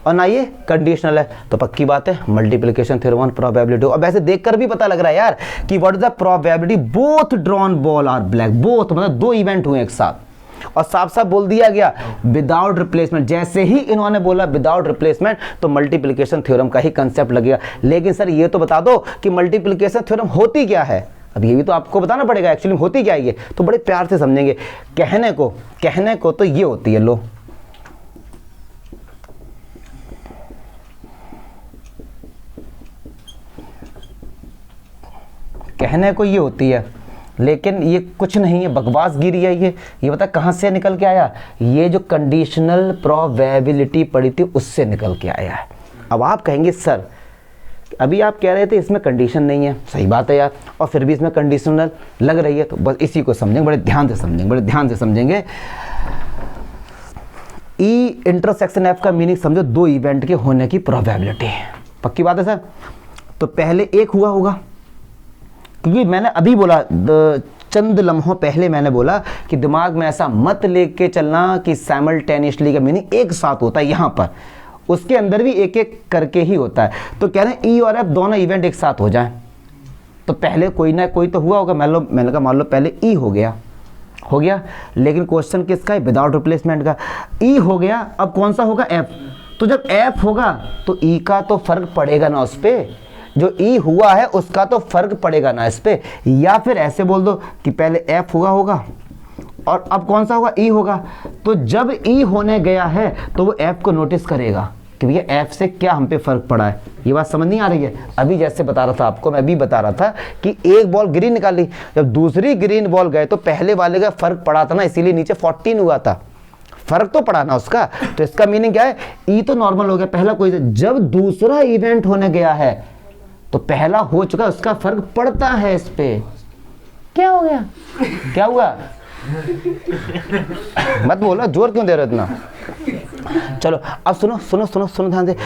Speaker 1: और ना ये कंडीशनल है, तो पक्की बात है मल्टीप्लिकेशन थ्योरम ऑन प्रोबेबिलिटी। और वैसे देखकर भी पता लग रहा है यार कि what is the probability both drawn ball are black, both मतलब दो इवेंट हुए एक साथ, और साफ साफ बोल दिया गया विदाउट रिप्लेसमेंट। जैसे ही इन्होंने बोला विदाउट रिप्लेसमेंट तो मल्टीप्लिकेशन थ्योरम का ही कंसेप्ट लगेगा। लेकिन सर ये तो बता दो कि मल्टीप्लिकेशन थ्योरम होती क्या है, अब ये भी तो आपको बताना पड़ेगा एक्चुअली होती क्या है ये, तो बड़े प्यार से समझेंगे। कहने को तो ये होती है, लो कहने को ये होती है, लेकिन ये कुछ नहीं है, बकवास गिरी है ये बता कहाँ से निकल के आया? ये जो कंडीशनल प्रोबेबिलिटी पड़ी थी उससे निकल के आया है। अब आप कहेंगे सर अभी आप कह रहे थे इसमें कंडीशन नहीं है, सही बात है यार, और फिर भी इसमें कंडीशनल लग रही है, तो बस इसी को समझेंगे, बड़े ध्यान से समझेंगे। ई इंटरसेक्शन एफ का मीनिंग समझो, दो इवेंट के होने की प्रोबेबिलिटी। पक्की बात है सर? तो पहले एक हुआ होगा, क्योंकि मैंने अभी बोला चंद लम्हों पहले मैंने बोला कि दिमाग में ऐसा मत लेके चलना कि साइमल्टेनियसली का मीनिंग एक साथ होता है, यहाँ पर उसके अंदर भी एक एक करके ही होता है। तो कह रहे हैं ई और एफ दोनों इवेंट एक साथ हो जाएं, तो पहले कोई ना कोई तो हुआ होगा। मैंने कहा मान लो पहले ई हो गया, लेकिन क्वेश्चन किसका है? विदाउट रिप्लेसमेंट का। ई हो गया, अब कौन सा होगा? एफ। तो जब एफ होगा तो ई का तो फर्क पड़ेगा ना उस पर, जो ई हुआ है उसका तो फर्क पड़ेगा ना इस पे। या फिर ऐसे बोल दो कि पहले एफ होगा और अब कौन सा होगा? ई होगा। तो जब ई होने गया है तो वो एफ को नोटिस करेगा कि भैया एफ से क्या हम पे फर्क पड़ा है। ये बात समझ नहीं आ रही है? अभी जैसे बता रहा था आपको, मैं भी बता रहा था कि एक बॉल ग्रीन निकाली, जब दूसरी ग्रीन बॉल गए तो पहले वाले का फर्क पड़ा था ना, इसीलिए नीचे 14 हुआ था, फर्क तो पड़ा ना उसका। तो इसका मीनिंग क्या है? ई तो नॉर्मल हो गया, पहला कोई, जब दूसरा इवेंट होने गया है तो पहला हो चुका, उसका फर्क पड़ता है इस पे। क्या हो गया? क्या हुआ? मत बोलो, जोर क्यों दे रहे हो इतना? चलो अब सुनो ध्यान से।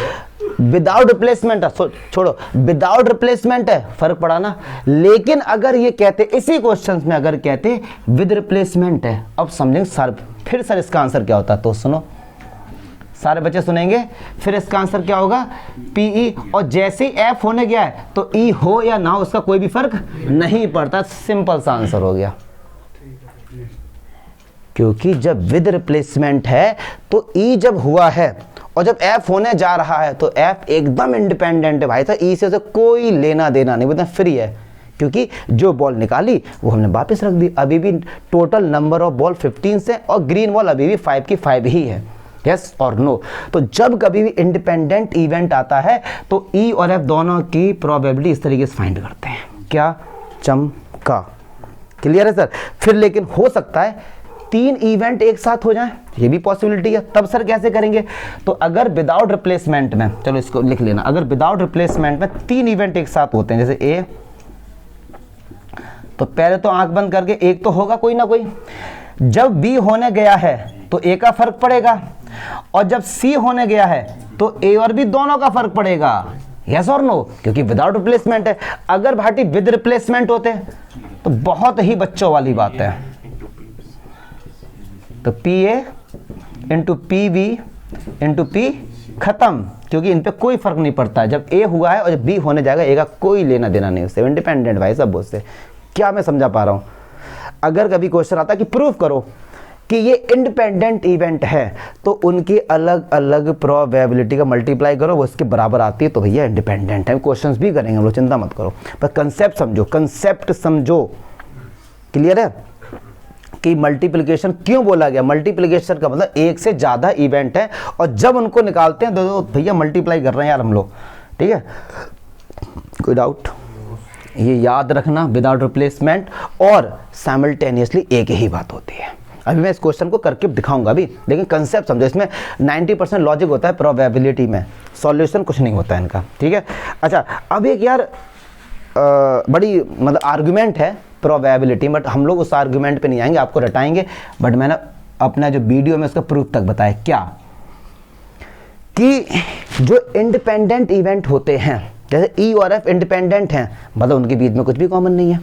Speaker 1: विदाउट रिप्लेसमेंट है, छोड़ो, विदाउट रिप्लेसमेंट है, फर्क पड़ा ना। लेकिन अगर ये कहते, इसी क्वेश्चन में अगर कहते विद रिप्लेसमेंट है, अब समझेंगे सर, फिर सर इसका आंसर क्या होता? तो सुनो, सारे बच्चे सुनेंगे, फिर इसका आंसर क्या होगा? पीई। और जैसे ही एफ होने गया है तो ई हो या ना हो उसका कोई भी फर्क नहीं पड़ता, सिंपल सा आंसर हो गया। क्योंकि जब विद रिप्लेसमेंट है तो ई जब हुआ है और जब एफ होने जा रहा है तो एफ एकदम इंडिपेंडेंट है भाई साहब, ई से उसे कोई लेना देना नहीं, मतलब फ्री है। क्योंकि जो बॉल निकाली वो हमने वापस रख दी। अभी भी टोटल नंबर ऑफ बॉल 15 से, और ग्रीन बॉल अभी भी 5 की 5 ही है। यस और नो? तो जब कभी भी इंडिपेंडेंट इवेंट आता है तो ई और एफ दोनों की प्रोबेबिलिटी इस तरीके से फाइंड करते हैं। क्या? चमका। क्लियर है सर? फिर लेकिन हो सकता है 3 इवेंट एक साथ हो जाएं, ये भी पॉसिबिलिटी है। तब सर कैसे करेंगे? तो अगर विदाउट रिप्लेसमेंट में, चलो इसको लिख लेना, अगर विदाउट रिप्लेसमेंट में 3 इवेंट एक साथ होते हैं, जैसे ए, तो पहले तो आंख बंद करके एक तो होगा कोई ना कोई। जब बी होने गया है तो ए का फर्क पड़ेगा, और जब सी होने गया है तो ए और बी दोनों का फर्क पड़ेगा। यस और नो? क्योंकि विदाउट रिप्लेसमेंट है। अगर भाटी विद रिप्लेसमेंट होते तो बहुत ही बच्चों वाली बात है, तो P A into P B into P खत्म, क्योंकि इन पे कोई फर्क नहीं पड़ता। जब ए हुआ है और जब बी होने जाएगा, ए का कोई लेना देना नहीं उससे, इंडिपेंडेंट भाई सब उससे। क्या मैं समझा पा रहा हूं? अगर कभी क्वेश्चन आता कि प्रूफ करो कि ये इंडिपेंडेंट इवेंट है, तो उनकी अलग अलग प्रोबेबिलिटी का मल्टीप्लाई करो, वो इसके बराबर आती है, तो भैया इंडिपेंडेंट है। क्वेश्चंस भी करेंगे हम लोग, चिंता मत करो, पर कंसेप्ट समझो, कंसेप्ट समझो। क्लियर है? कि मल्टीप्लिकेशन क्यों बोला गया, मल्टीप्लिकेशन का मतलब एक से ज़्यादा इवेंट है और जब उनको निकालते हैं तो भैया मल्टीप्लाई कर रहे हैं यार हम लोग, ठीक है, कोई डाउट, ये याद रखना, विदाउट रिप्लेसमेंट और साइमल्टेनियसली एक ही बात होती है। अभी मैं इस क्वेश्चन को करके दिखाऊंगा अभी, लेकिन कंसेप्ट समझो, इसमें 90% लॉजिक होता है, प्रोबेबिलिटी में सॉल्यूशन कुछ नहीं होता है इनका, ठीक है। अच्छा अब एक यार बड़ी मतलब आर्गुमेंट है प्रोबेबिलिटी, बट हम लोग उस आर्गुमेंट पे नहीं आएंगे, आपको रटाएंगे, बट मैंने अपना जो वीडियो में उसका प्रूफ तक बताया क्या, कि जो इंडिपेंडेंट इवेंट होते हैं जैसे ई और एफ इंडिपेंडेंट हैं, मतलब उनके बीच में कुछ भी कॉमन नहीं है,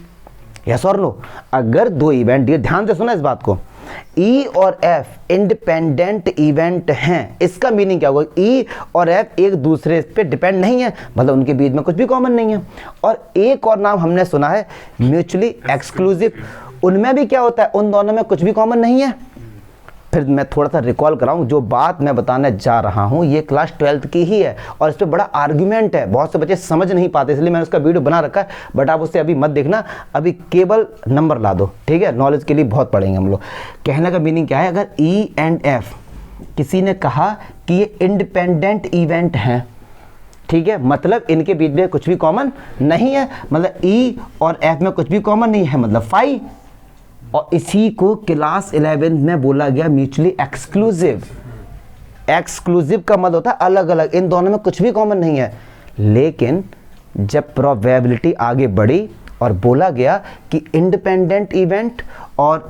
Speaker 1: यस और नो। अगर दो इवेंट, ये ध्यान से सुना इस बात को, ई और एफ इंडिपेंडेंट इवेंट हैं, इसका मीनिंग क्या होगा, ई और एफ एक दूसरे पे डिपेंड नहीं है, मतलब उनके बीच में कुछ भी कॉमन नहीं है। और एक और नाम हमने सुना है म्यूचुअली एक्सक्लूसिव, उनमें भी क्या होता है, उन दोनों में कुछ भी कॉमन नहीं है। फिर मैं थोड़ा सा रिकॉल कराऊं, जो बात मैं बताने जा रहा हूं ये क्लास 12th की ही है और इस पर बड़ा आर्ग्यूमेंट है, बहुत से बच्चे समझ नहीं पाते, इसलिए मैंने उसका वीडियो बना रखा है, बट आप उससे अभी मत देखना, अभी केवल नंबर ला दो, ठीक है, नॉलेज के लिए बहुत पढ़ेंगे हम लोग। कहने का मीनिंग क्या है, अगर ई एंड एफ किसी ने कहा कि ये इंडिपेंडेंट इवेंट हैं, ठीक है, मतलब इनके बीच में कुछ भी कॉमन नहीं है, मतलब ई और एफ में कुछ भी कॉमन नहीं है, मतलब फाई, और इसी को क्लास 11 में बोला गया म्यूचुअली एक्सक्लूसिव। एक्सक्लूसिव का मतलब होता है अलग अलग, इन दोनों में कुछ भी कॉमन नहीं है। लेकिन जब प्रोबेबिलिटी आगे बढ़ी और बोला गया कि इंडिपेंडेंट इवेंट और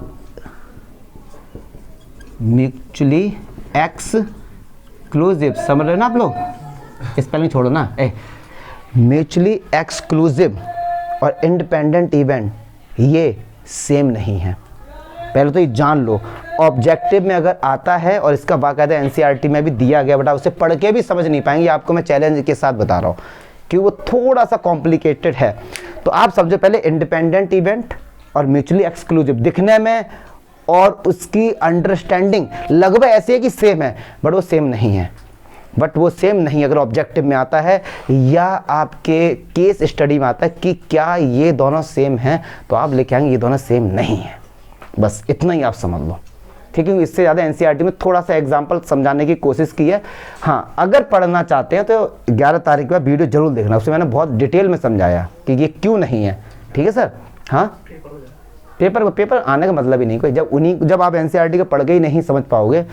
Speaker 1: म्यूचुअली एक्सक्लूसिव, समझ रहे हो ना आप लोग, स्पेलिंग छोड़ो ना, म्यूचुअली एक्सक्लूसिव और इंडिपेंडेंट इवेंट ये सेम नहीं है, पहले तो ये जान लो। ऑब्जेक्टिव में अगर आता है और इसका बाकायदा एनसीईआरटी में भी दिया गया, बट आप उसे पढ़ के भी समझ नहीं पाएंगे, आपको मैं चैलेंज के साथ बता रहा हूँ कि वो थोड़ा सा कॉम्प्लिकेटेड है। तो आप समझो पहले इंडिपेंडेंट इवेंट और म्यूचुअली एक्सक्लूसिव दिखने में और उसकी अंडरस्टैंडिंग लगभग ऐसी है कि सेम है, बट वो सेम नहीं है, बट वो सेम नहीं अगर ऑब्जेक्टिव में आता है या आपके केस स्टडी में आता है कि क्या ये दोनों सेम हैं, तो आप लिखे आएंगे ये दोनों सेम नहीं है, बस इतना ही आप समझ लो, ठीक है। इससे ज़्यादा एनसीईआरटी में थोड़ा सा एग्जांपल समझाने की कोशिश की है। हाँ, अगर पढ़ना चाहते हैं तो 11 तारीख के बाद वीडियो जरूर देखना, उसमें मैंने बहुत डिटेल में समझाया कि ये क्यों नहीं है, ठीक है सर। हाँ, पेपर आने का मतलब ही नहीं कोई, जब आप एनसीईआरटी का पढ़ के ही नहीं समझ पाओगे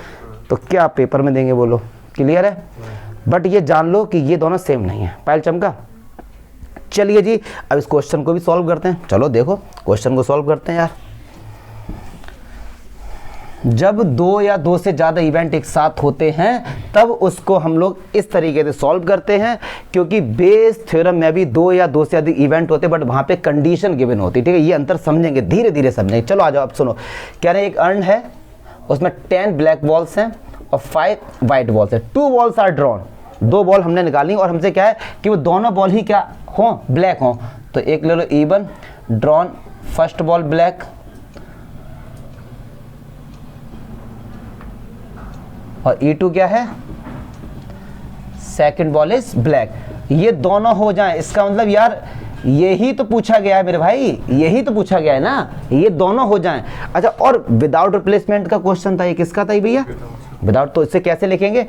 Speaker 1: तो क्या आप पेपर में देंगे, बोलो, क्लियर है। बट ये जान लो कि ये दोनों सेम नहीं है, पायल चमका। चलिए जी, अब इस क्वेश्चन को भी सॉल्व करते हैं, चलो देखो क्वेश्चन को सॉल्व करते हैं यार। जब दो या दो से ज़्यादा इवेंट एक साथ होते हैं तब उसको हम लोग इस तरीके से सॉल्व करते हैं, क्योंकि बेस थ्योरम में भी दो या दो से अधिक इवेंट होते हैं, बट वहाँ पे कंडीशन गिवन होती है, ठीक है। ये अंतर समझेंगे, धीरे धीरे समझेंगे। चलो आ जाओ, अब सुनो, कह रहे हैं एक अर्न है, उसमें 10 ब्लैक बॉल्स हैं और 5 वाइट बॉल्स है। 2 बॉल्स आर ड्रॉन, 2 बॉल हमने निकाली और हमसे क्या है कि वो दोनों बॉल ही क्या हो, ब्लैक हो। तो एक ले लो E1 drawn, first ball black और E2 क्या है, सेकंड बॉल इज ब्लैक। ये दोनों हो जाएं, इसका मतलब यार यही तो पूछा गया है मेरे भाई, यही तो पूछा गया है ना, ये दोनों हो जाएं। अच्छा, और विदाउट रिप्लेसमेंट का क्वेश्चन था, ये किसका था भैया, विदाउट। तो इसे कैसे लिखेंगे,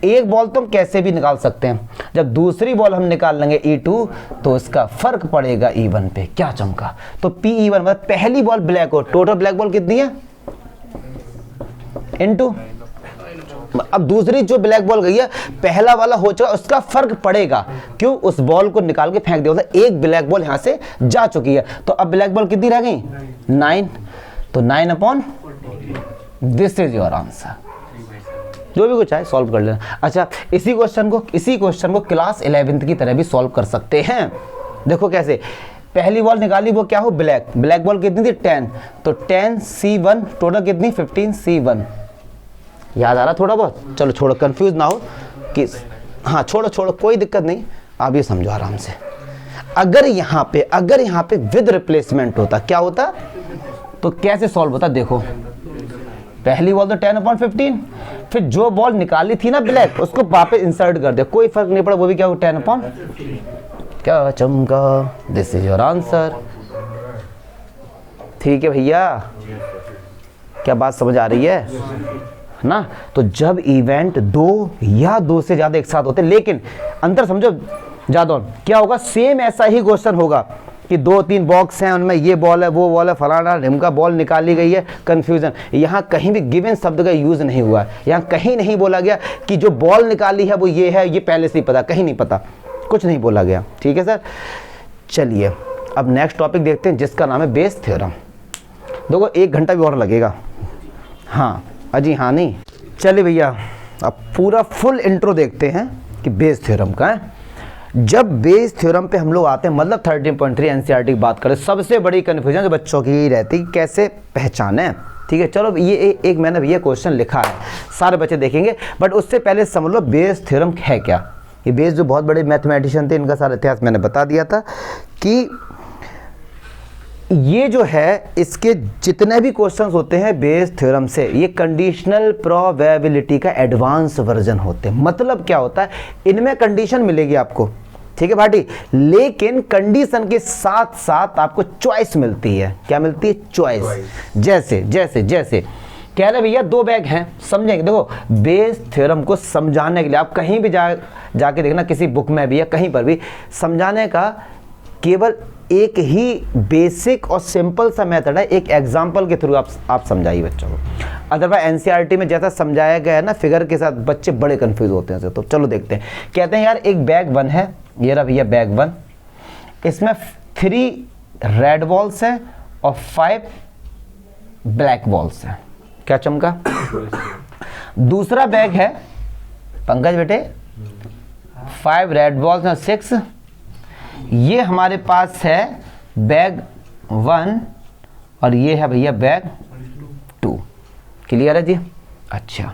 Speaker 1: एक बॉल तो हम कैसे भी निकाल सकते हैं, जब दूसरी बॉल हम निकाल लेंगे E2 तो इसका फर्क पड़ेगा E1 पे, क्या चमका। तो PE1 मतलब पहली बॉल ब्लैक हो, टोटल ब्लैक बॉल कितनी है, इनटू, अब दूसरी जो ब्लैक बॉल गई है पहला वाला हो चुका, उसका फर्क पड़ेगा, क्यों, उस बॉल को निकाल के फेंक दिया, एक ब्लैक बॉल यहां से जा चुकी है। तो अब ब्लैक बॉल कितनी रह गई, 9, तो 9/, दिस इज योर आंसर। जो भी कुछ है सॉल्व कर लेना। अच्छा, इसी क्वेश्चन को क्लास 11th की तरह भी सॉल्व कर सकते हैं। देखो कैसे, पहली बॉल निकाली वो क्या हो, ब्लैक बॉल कितनी थी, 10, तो 10 C1, टोटल कितनी 15 C1। याद आ रहा थोड़ा बहुत, चलो छोड़ो, कंफ्यूज ना हो कि हाँ, छोड़ो कोई दिक्कत नहीं, आप ये समझो आराम से। अगर यहाँ पे विद रिप्लेसमेंट होता, क्या होता, तो कैसे सॉल्व होता, देखो पहली बॉल तो 10/15, फिर जो बॉल निकाली थी ना ब्लैक, उसको वापस इंसर्ट कर दिया, कोई फर्क नहीं पड़ा, वो भी क्या हो, 10/15, क्या चमका, दिस इज योर आंसर। ठीक है भैया, क्या बात समझ आ रही है ना? तो जब इवेंट दो या दो से ज़्यादा एक साथ होते हैं, लेकिन अंतर समझो ज़्यादा, क्या होगा, सेम ऐसा ही क्वेश्चन होगा कि 2-3 बॉक्स हैं, उनमें ये बॉल है, वो बॉल है, फलाना ढिमका बॉल निकाली गई है, कन्फ्यूज़न। यहाँ कहीं भी गिवन शब्द का यूज़ नहीं हुआ है, यहाँ कहीं नहीं बोला गया कि जो बॉल निकाली है वो ये है, ये पहले से ही पता, कहीं नहीं पता, कुछ नहीं बोला गया। ठीक है सर, चलिए अब नेक्स्ट टॉपिक देखते हैं जिसका नाम है बेस थ्योरम। देखो 1 घंटा भी और लगेगा। हाँ अजी हाँ नहीं, चलिए भैया अब पूरा फुल इंट्रो देखते हैं कि बेस थ्योरम का है। जब बेस थ्योरम पे हम लोग आते हैं, मतलब 13.3 एनसीईआरटी की बात करें, सबसे बड़ी कन्फ्यूजन जो बच्चों की यही रहती है कि कैसे पहचाने। ठीक है, चलो ये एक मैंने ये क्वेश्चन लिखा है, सारे बच्चे देखेंगे, बट उससे पहले समझ लो बेस थ्योरम है क्या। ये बेस जो बहुत बड़े मैथमेटिशियन थे, इनका सारा इतिहास मैंने बता दिया था कि ये जो है इसके जितने भी क्वेश्चंस होते हैं बेस थ्योरम से, ये कंडीशनल प्रोबेबिलिटी का एडवांस वर्जन होते हैं। मतलब क्या होता है, इनमें कंडीशन मिलेगी आपको, ठीक है भाटी, लेकिन कंडीशन के साथ साथ आपको चॉइस मिलती है। क्या मिलती है? चॉइस। जैसे जैसे जैसे कह रहे भैया 2 बैग हैं, समझेंगे। देखो बेस थ्योरम को समझाने के लिए आप कहीं भी जाके देखना, किसी बुक में भी या कहीं पर भी, समझाने का केवल एक ही बेसिक और सिंपल सा मेथड है, एक एग्जाम्पल के थ्रू आप समझाइए बच्चों को। अदरवाइज एनसीईआरटी में जैसा समझाया गया है ना फिगर के साथ, बच्चे बड़े कंफ्यूज होते हैं। तो चलो देखते हैं। कहते हैं यार एक बैग 1 है, ये रहा भैया बैग 1, इसमें 3 रेड बॉल्स हैं और 5 ब्लैक बॉल्स हैं। क्या चमका? दूसरा बैग है पंकज बेटे, 5 रेड बॉल्स और 6, ये हमारे पास है बैग 1 और ये है भैया बैग 2। क्लियर है जी? अच्छा,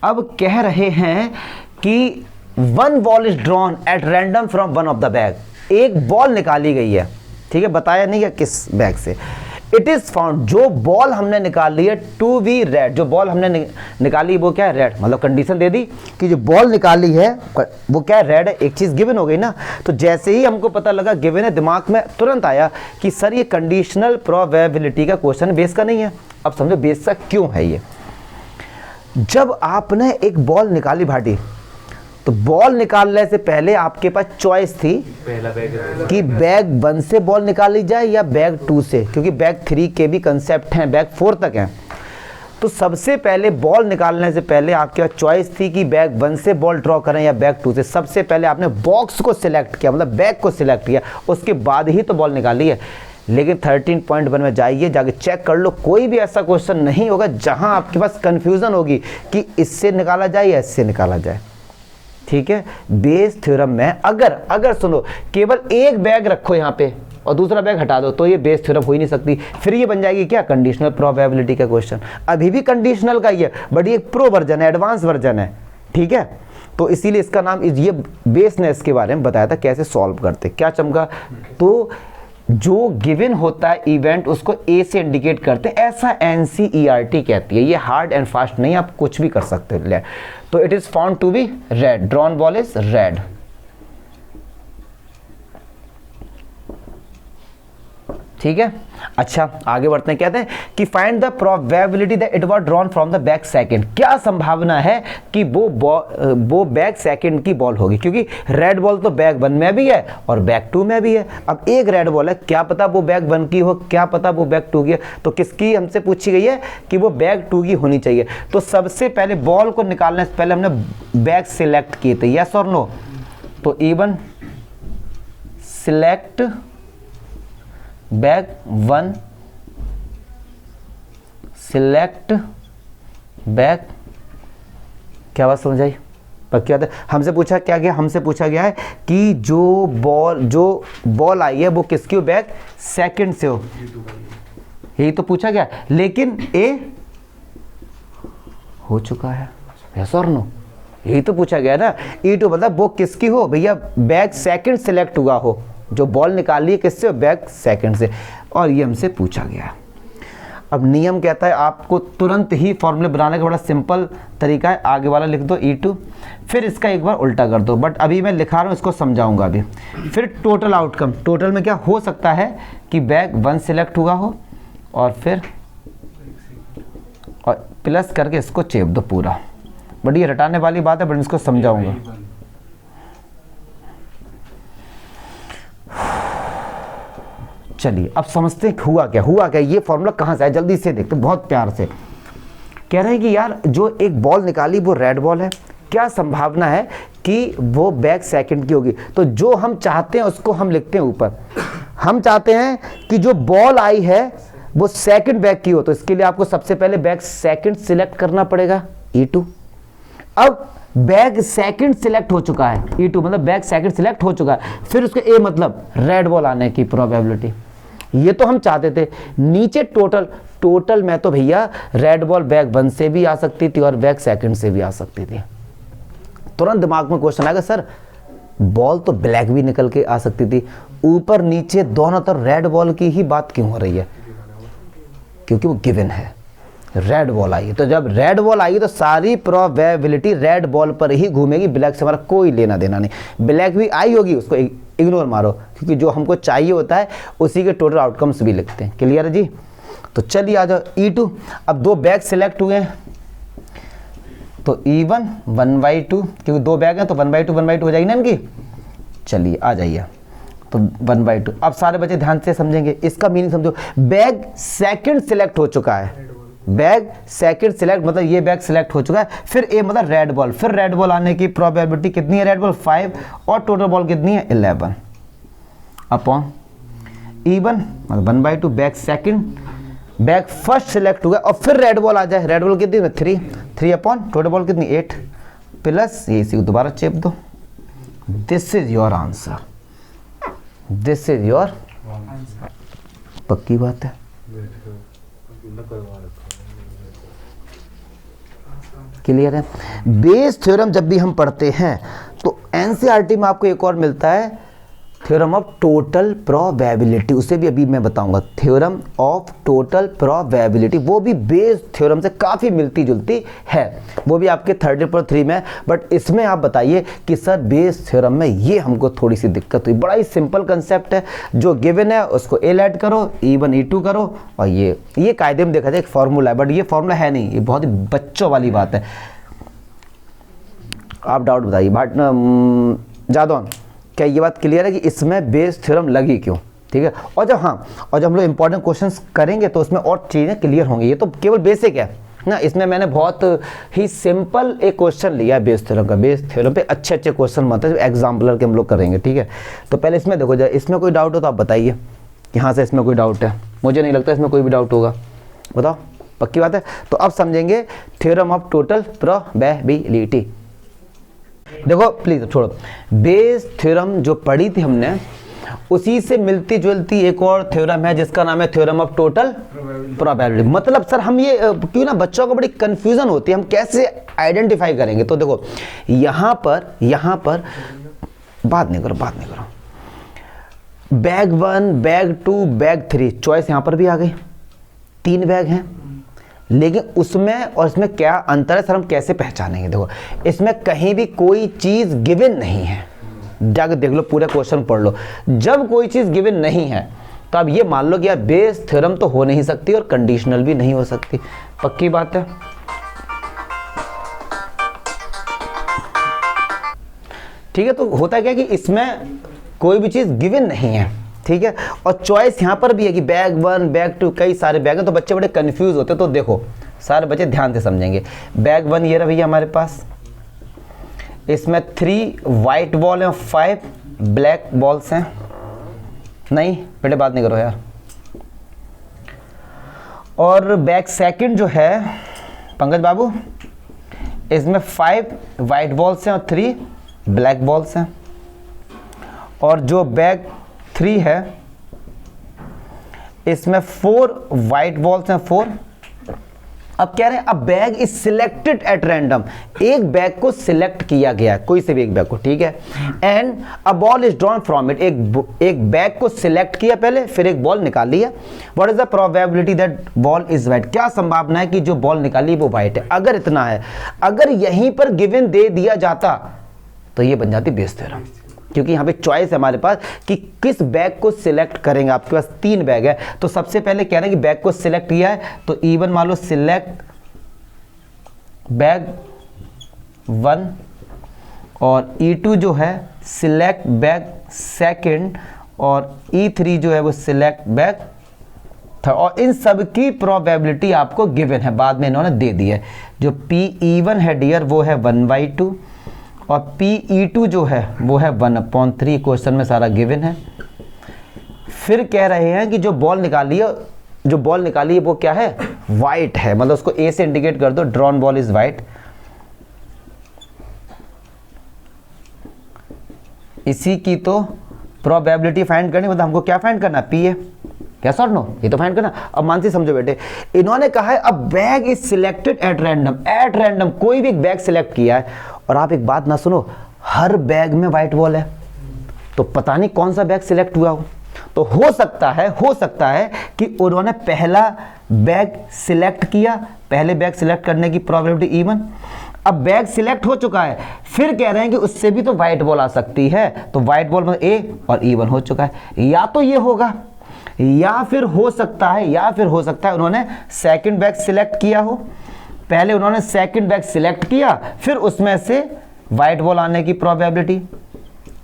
Speaker 1: अब कह रहे हैं कि 1 ball is drawn at random from 1 of the bag. एक बॉल निकाली गई है, ठीक है, बताया नहीं है किस बैग से। इट इज फाउंड, जो बॉल हमने निकाली है, टू बी रेड, जो बॉल हमने निकाली वो क्या है? रेड। मतलब कंडीशन दे दी कि जो बॉल निकाली है वो क्या है? रेड है। एक चीज गिवन हो गई ना, तो जैसे ही हमको पता लगा गिवन है, दिमाग में तुरंत आया कि सर ये कंडीशनल प्रोबेबिलिटी का क्वेश्चन, बेस का नहीं है। अब समझो बेस का क्यों है ये। जब आपने एक बॉल निकाली भाटी, तो बॉल निकालने से पहले आपके पास चॉइस थी कि बैग 1 से बॉल निकाली जाए या बैग 2 से, क्योंकि बैग 3 के भी कंसेप्ट हैं, बैग 4 तक हैं। तो सबसे पहले बॉल निकालने से पहले आपके पास चॉइस थी कि बैग 1 से बॉल ड्रॉ करें या बैग 2 से। सबसे पहले आपने बॉक्स को सिलेक्ट किया, मतलब बैग को सिलेक्ट किया, उसके बाद ही तो बॉल निकाली है। लेकिन 13.1 में जाइए, जाके चेक कर लो, कोई भी ऐसा क्वेश्चन नहीं होगा जहां आपके पास कंफ्यूजन होगी कि इससे निकाला जाए या इससे निकाला जाए। ठीक है, बेस थ्योरम में अगर सुनो, केवल एक बैग रखो यहाँ पे और दूसरा बैग हटा दो, तो ये बेस थ्योरम हो ही नहीं सकती। फिर ये बन जाएगी क्या? कंडीशनल प्रोबेबिलिटी का क्वेश्चन। अभी भी कंडीशनल का ही है, बट ये प्रो वर्जन है, एडवांस वर्जन है। ठीक है, तो इसीलिए इसका नाम, ये बेस ने इसके बारे में बताया था कैसे सॉल्व करते। क्या चमका? तो जो गिवन होता है इवेंट, उसको ए से इंडिकेट करते हैं, ऐसा एनसीईआरटी कहती है। ये हार्ड एंड फास्ट नहीं, आप कुछ भी कर सकते हो। तो it is found to be red, drawn ball is red. ठीक है, अच्छा आगे बढ़ते हैं। कहते हैं कि find the probability that it was drawn from the back second. क्या संभावना है कि वो बैक सेकंड की बॉल होगी, क्योंकि रेड बॉल तो बैग 1 में भी है और बैग 2 में भी है। अब एक रेड बॉल है, क्या पता वो बैग 1 की हो, क्या पता वो बैग 2 की है। तो किसकी हमसे पूछी गई है? कि वो बैग 2 की होनी चाहिए। तो सबसे पहले बॉल को निकालने से पहले हमने बैग सिलेक्ट किए थे, यस और नो? तो even select bag 1, select bag, क्या बात समझ आई? पक्की बात है। हमसे पूछा क्या गया? हमसे पूछा गया है कि जो बॉल आई है वो किसकी हो? बैग सेकंड से हो, यही तो पूछा गया। लेकिन ए हो चुका है, यस और नो? यही तो पूछा गया ना। E2 मतलब वो किसकी हो भैया? बैग सेकंड सिलेक्ट हुआ हो, जो बॉल निकाली है किससे? बैग सेकंड से। और ये हमसे पूछा गया। अब नियम कहता है आपको तुरंत ही फॉर्मूले बनाने का बड़ा सिंपल तरीका है। आगे वाला लिख दो E2, फिर इसका एक बार उल्टा कर दो, बट अभी मैं लिखा रहा हूँ, इसको समझाऊंगा अभी। फिर टोटल आउटकम, टोटल में क्या हो सकता है कि बैग 1 सिलेक्ट हुआ हो और फिर और प्लस करके इसको चेप दो पूरा। बट ये रटाने वाली बात है, बट इसको समझाऊंगा। चलिए अब समझते हैं हुआ क्या, ये फॉर्मूला कहाँ से आया, जल्दी से देखते हैं बहुत प्यार से। कह रहे हैं कि यार जो एक बॉल निकाली वो रेड बॉल है, क्या संभावना है कि वो बैक सेकंड की होगी। तो जो हम चाहते हैं उसको हम लिखते हैं ऊपर। हम चाहते हैं कि जो बॉल आई है वो सेकंड बैक की हो, तो इसके लिए आपको सबसे पहले बैक सेकंड सिलेक्ट करना पड़ेगा, E2। अब बैक सेकंड सिलेक्ट हो चुका है, E2 मतलब बैक सेकंड सिलेक्ट हो चुका है, फिर उसके ए मतलब रेड बॉल आने की प्रोबेबिलिटी, ये तो हम चाहते थे। नीचे टोटल में तो भैया रेड बॉल बैक 1 से भी आ सकती थी और बैक सेकंड से भी आ सकती थी। तुरंत दिमाग में क्वेश्चन आएगा, सर बॉल तो ब्लैक भी निकल के आ सकती थी, ऊपर नीचे दोनों तरफ रेड बॉल की ही बात क्यों हो रही है? क्योंकि वो गिवन है, रेड बॉल आई। तो जब रेड बॉल आई तो सारी प्रोबेबिलिटी रेड बॉल पर ही घूमेगी, ब्लैक से हमारा कोई लेना देना नहीं। ब्लैक भी आई होगी उसको इग्नोर मारो, क्योंकि जो हमको चाहिए होता है उसी के टोटल आउटकम्स भी लिखते हैं। क्लियर है जी? तो चलिए आ जाओ E2। अब दो बैग सिलेक्ट हुए हैं तो E1 1/2, क्योंकि दो बैग हैं तो 1/2 हो जाएगी ना इनकी। चलिए आ जाइए, तो 1/2। अब सारे बच्चे ध्यान से समझेंगे, इसका मीनिंग समझो। बैग सेकंड सिलेक्ट हो चुका है, बैग सेकंड सिलेक्ट मतलब ये बैग सिलेक्ट हो चुका है, फिर ए मतलब रेड बॉल, फिर रेड बॉल आने की प्रोबेबिलिटी कितनी है? रेड बॉल 5 और टोटल बॉल कितनी है? 11 अपॉन E1 मतलब 1/2 bag second, bag first select हुआ और फिर रेड बॉल आ जाए, रेड बॉल कितनी है? 3 अपॉन टोटल बॉल कितनी? 8 प्लस ये इसी को दोबारा चेप दो। This is your answer, this is your, पक्की बात है। क्लियर है? बेस थ्योरम जब भी हम पढ़ते हैं तो एनसीईआरटी में आपको एक और मिलता है, थ्योरम ऑफ टोटल प्रोबेबिलिटी, उसे भी अभी मैं बताऊंगा। थ्योरम ऑफ टोटल प्रोबेबिलिटी वो भी बेस थ्योरम से काफ़ी मिलती जुलती है, वो भी आपके 30.3 में। बट इसमें आप बताइए कि सर बेस थ्योरम में ये हमको थोड़ी सी दिक्कत हुई। बड़ा ही सिंपल कंसेप्ट है, जो गिवन है उसको ए ऐड करो, E1 E2 करो, और ये कायदे में देखा जाए एक फॉर्मूला है, बट ये फॉर्मूला है नहीं, ये बहुत ही बच्चों वाली बात है। आप डाउट बताइए। बट जादौन, क्या ये बात क्लियर है कि इसमें बेस थ्योरम लगी क्यों? ठीक है। और जब हम लोग इंपॉर्टेंट क्वेश्चंस करेंगे तो उसमें और चीज़ें क्लियर होंगी। ये तो केवल बेसिक है ना, इसमें मैंने बहुत ही सिंपल एक क्वेश्चन लिया है बेस थ्योरम का। बेस थ्योरम पे अच्छे क्वेश्चन बनते हैं, एग्जाम्पलर के हम लोग करेंगे। ठीक है, तो पहले इसमें देखो जाए, इसमें कोई डाउट हो तो आप बताइए। यहाँ से इसमें कोई डाउट है? मुझे नहीं लगता इसमें कोई भी डाउट होगा, बताओ, पक्की बात है? तो अब समझेंगे थ्योरम ऑफ टोटल प्रोबेबिलिटी। देखो प्लीज छोड़ो, बेस थ्योरम जो पढ़ी थी हमने उसी से मिलती जुलती एक और थ्योरम है जिसका नाम है थ्योरम ऑफ टोटल प्रोबेबिलिटी। मतलब सर हम ये क्यों ना, बच्चों को बड़ी कंफ्यूजन होती है, हम कैसे आइडेंटिफाई करेंगे? तो देखो यहाँ पर बात नहीं करो, बैग 1 बैग 2 बैग 3 चॉइस यहाँ पर भी आ गई, 3 बैग हैं, लेकिन उसमें और इसमें क्या अंतर है सर, हम कैसे पहचानेंगे? देखो इसमें कहीं भी कोई चीज़ गिवन नहीं है, जाकर देख लो, पूरा क्वेश्चन पढ़ लो। जब कोई चीज़ गिवन नहीं है तो अब ये मान लो कि यार बेस थ्योरम तो हो नहीं सकती और कंडीशनल भी नहीं हो सकती, पक्की बात है। ठीक है, तो होता क्या कि इसमें कोई भी चीज़ गिवन नहीं है, ठीक है, और चॉइस यहाँ पर भी है कि बैग 1 बैग 2 कई सारे बैग हैं, तो बच्चे बड़े कंफ्यूज होते हैं। तो देखो सारे बच्चे ध्यान से समझेंगे। बैग 1 ये रहा भैया हमारे पास, इसमें 3 वाइट बॉल हैं, 5 ब्लैक बॉल्स हैं। नहीं बेटे बात नहीं करो यार। और बैग सेकंड जो है पंकज बाबू, इसमें 5 वाइट बॉल्स हैं और 3 ब्लैक बॉल्स हैं। और जो बैग 3 है इसमें 4 वाइट बॉल्स हैं, 4। अब कह रहे हैं अब bag is selected at random, एक बैग को सिलेक्ट किया गया है, कोई से भी एक बैग को, ठीक है, and a ball is drawn from it, एक बैग को सिलेक्ट किया पहले, फिर एक बॉल निकाल लिया। What is the probability that ball is white, क्या संभावना है कि जो बॉल निकाली वो वाइट है? अगर इतना है, अगर यहीं पर गिवन दे दिया जाता तो ये बन जाती बेस थ्योरम, क्योंकि यहाँ पे चॉइस है हमारे पास कि किस बैग को सिलेक्ट करेंगे। आपके पास 3 बैग है, तो सबसे पहले कह रहे हैं कि बैग को सिलेक्ट किया है, तो E1 मान लो सिलेक्ट बैग 1 और E2 जो है सिलेक्ट बैग सेकंड और E3 जो है वो सिलेक्ट बैग थर्ड। और इन सब की प्रोबेबिलिटी आपको गिवन है, बाद में इन्होंने दे दी है। जो PE1 है डियर वो है 1/2 और PE2 जो है वो है 1/3। क्वेश्चन में सारा गिवन है। फिर कह रहे हैं कि जो बॉल निकाली है वो क्या है, वाइट है, मतलब उसको A से इंडिकेट कर दो, ड्रॉन बॉल इज वाइट। इसी की तो प्रोबेबिलिटी फाइंड करनी, मतलब हमको क्या फाइंड करना, PA, यस और नो, ये तो फाइंड करना। अब मानसी समझो बेटे, इन्होंने कहा है अब bag is selected at random, कोई भी एक बैग सिलेक्ट किया है। और आप एक बात ना सुनो, हर बैग में व्हाइट बॉल है, तो पता नहीं कौन सा बैग सिलेक्ट हुआ हो। तो हो सकता है कि उन्होंने पहला बैग सिलेक्ट किया, पहले बैग सिलेक्ट करने की प्रोबेबिलिटी E1। अब बैग सिलेक्ट हो चुका है, फिर कह रहे हैं कि उससे भी तो व्हाइट बॉल आ सकती है, तो व्हाइट बॉल मतलब A और E1 हो चुका है। या तो ये होगा, या फिर हो सकता है उन्होंने सेकंड बैग सिलेक्ट किया हो। पहले उन्होंने सेकंड बैग सिलेक्ट किया, फिर उसमें से व्हाइट बॉल आने की प्रोबेबिलिटी,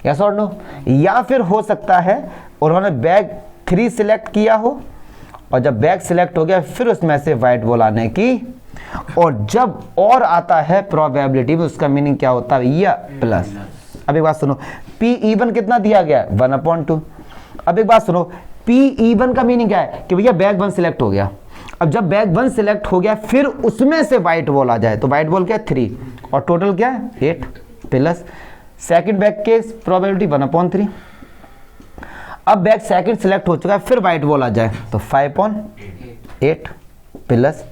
Speaker 1: यस और नो। या फिर हो सकता है उन्होंने बैग 3 सिलेक्ट किया हो और जब बैग सिलेक्ट हो गया फिर उसमें से व्हाइट बॉल आने की। और जब और आता है प्रोबेबिलिटी में, उसका मीनिंग क्या होता है, या प्लस। अब एक बात सुनो, PE1 कितना दिया गया है, 1/2। अब एक बात सुनो, PE1 का मीनिंग क्या है कि भैया बैग 1 सिलेक्ट हो गया। अब जब बैग 1 सिलेक्ट हो गया फिर उसमें से व्हाइट बॉल आ जाए, तो व्हाइट बॉल क्या है 3 और टोटल क्या है 8 प्लस सेकंड बैग के प्रोबेबिलिटी 1/3। अब बैग सेकंड सिलेक्ट हो चुका है, फिर व्हाइट बॉल आ जाए तो 5/8 प्लस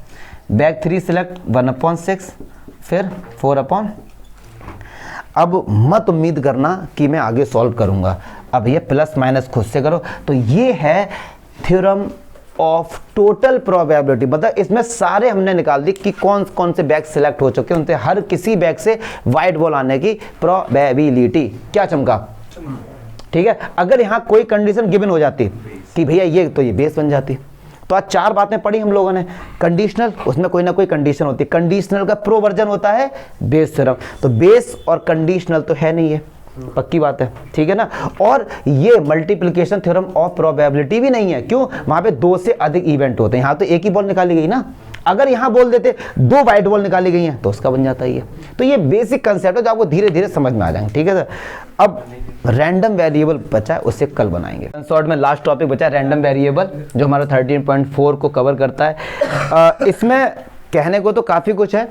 Speaker 1: बैग 3 सिलेक्ट 1/6 फिर 4/। अब मत उम्मीद करना कि मैं आगे सॉल्व करूंगा, अब ये प्लस माइनस खुद से करो। तो ये है थ्योरम ऑफ टोटल प्रोबेबिलिटी, मतलब इसमें सारे हमने निकाल दी कि कौन कौन से बैग सिलेक्ट हो चुके हैं, उनसे हर किसी बैग से व्हाइट बॉल आने की प्रोबेबिलिटी। क्या चमका, ठीक है। अगर यहाँ कोई कंडीशन गिवन हो जाती कि भैया ये, तो ये बेस बन जाती। तो आज 4 बातें पढ़ी हम लोगों ने। कंडीशनल, उसमें कोई ना कोई कंडीशन होती है, कंडीशनल का प्रो वर्जन होता है बेस थ्योरम। तो बेस और कंडीशनल तो है नहीं, है पक्की बात है, ठीक है ना। और ये मल्टीप्लिकेशन थ्योरम ऑफ प्रोबेबिलिटी भी नहीं है, क्यों, वहां पे 2 से अधिक इवेंट होते हैं, यहाँ तो एक ही बॉल निकाली गई ना। अगर यहाँ बोल देते 2 व्हाइट बॉल निकाली गई हैं तो उसका बन जाता ही है। तो ये बेसिक कंसेप्ट है जो आपको धीरे धीरे समझ में आ जाएंगे, ठीक है सर। अब रैंडम वेरिएबल बचा है, उससे कल बनाएंगे। शॉर्ट में लास्ट टॉपिक बचा है रैंडम वेरिएबल, जो हमारा 13.4 को कवर करता है। इसमें कहने को तो काफ़ी कुछ है,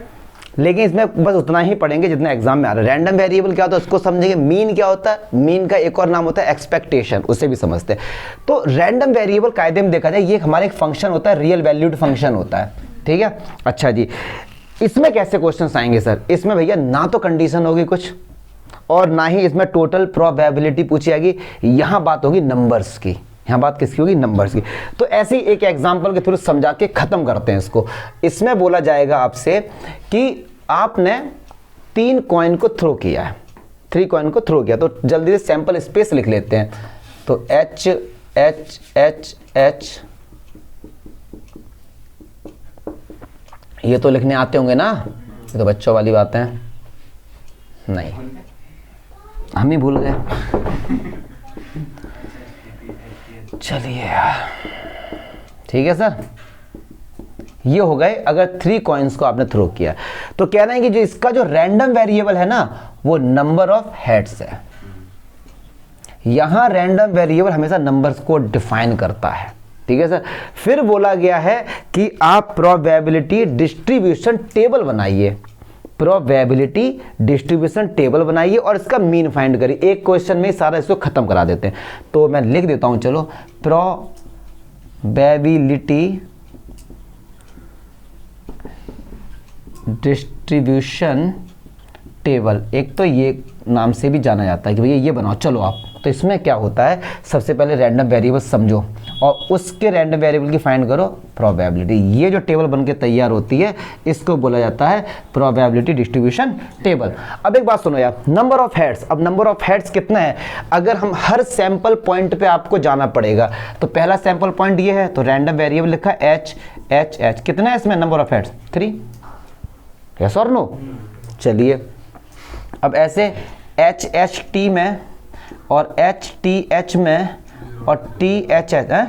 Speaker 1: लेकिन इसमें बस उतना ही पढ़ेंगे जितना एग्जाम में आ रहा है। रैंडम वेरिएबल क्या होता है उसको समझेंगे, मीन क्या होता है, मीन का एक और नाम होता है एक्सपेक्टेशन, उसे भी समझते हैं। तो रैंडम वेरिएबल कायदे में देखा जाए ये हमारा एक फंक्शन होता है, रियल वैल्यूड फंक्शन होता है, ठीक है। अच्छा जी, इसमें कैसे क्वेश्चंस आएंगे सर, इसमें भैया ना तो कंडीशन होगी कुछ और ना ही इसमें टोटल प्रोबेबिलिटी पूछी जाएगी, यहाँ बात होगी नंबर्स की, यहाँ बात किसकी होगी, नंबर्स की। तो ऐसे ही एक एग्जांपल के थ्रू समझा के खत्म करते हैं इसको। इसमें बोला जाएगा आपसे कि आपने 3 कॉइन को थ्रो किया है, 3 कॉइन को थ्रो किया, तो जल्दी से सैंपल स्पेस लिख लेते हैं। तो H H H H, ये तो लिखने आते होंगे ना, ये तो बच्चों वाली बातें हैं, नहीं हम ही भूल गए। चलिए ठीक है सर, ये हो गए अगर 3 कॉइन्स को आपने थ्रो किया। तो कह रहे हैं कि जो इसका जो रैंडम वेरिएबल है ना वो नंबर ऑफ हेड्स है। यहां रैंडम वेरिएबल हमेशा नंबर्स को डिफाइन करता है, ठीक है सर। फिर बोला गया है कि आप प्रोबेबिलिटी डिस्ट्रीब्यूशन टेबल बनाइए, प्रोबेबिलिटी डिस्ट्रीब्यूशन टेबल बनाइए और इसका मीन फाइंड करिए। एक क्वेश्चन में सारा इसको खत्म करा देते हैं। तो मैं लिख देता हूं, चलो, प्रोबेबिलिटी डिस्ट्रीब्यूशन टेबल, एक तो ये नाम से भी जाना जाता है कि भैया ये बनाओ। चलो आप, तो इसमें क्या होता है, सबसे पहले रैंडम वेरिएबल समझो और उसके रैंडम वेरिएबल की फाइंड करो प्रोबेबिलिटी। ये जो टेबल बनके तैयार होती है इसको बोला जाता है प्रोबेबिलिटी डिस्ट्रीब्यूशन टेबल। अब एक बात सुनो यार, नंबर ऑफ हेड्स, अब नंबर ऑफ हेड्स कितना है, अगर हम हर सैंपल पॉइंट पे आपको जाना पड़ेगा। तो पहला सैंपल पॉइंट ये है, तो रैंडम वेरिएबल लिखा H H H, कितना है इसमें नंबर ऑफ हेड्स 3, यस और नो। चलिए अब ऐसे एच एच टी में और एच टी एच में और टी एच एच है,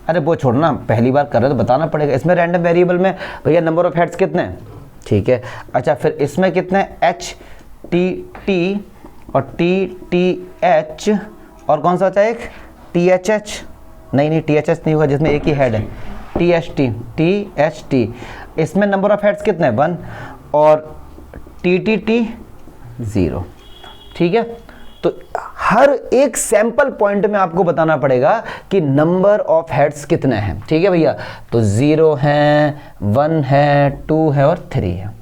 Speaker 1: अरे वो छोड़ना, पहली बार कर रहे तो बताना पड़ेगा। इसमें रैंडम वेरिएबल में भैया नंबर ऑफ हेड्स कितने हैं, ठीक है। अच्छा फिर इसमें कितने, एच टी टी और टी टी एच और कौन सा बचा एक, टी एच एच, नहीं टी एच एच नहीं होगा जिसमें एक ही हेड है, टी एच टी। इसमें नंबर ऑफ हेड्स कितने हैं 1 और टी टी टी 0, ठीक है। तो हर एक सैंपल पॉइंट में आपको बताना पड़ेगा कि नंबर ऑफ हेड्स कितने हैं, ठीक है भैया। तो 0 है, 1 है, 2 है और 3 है।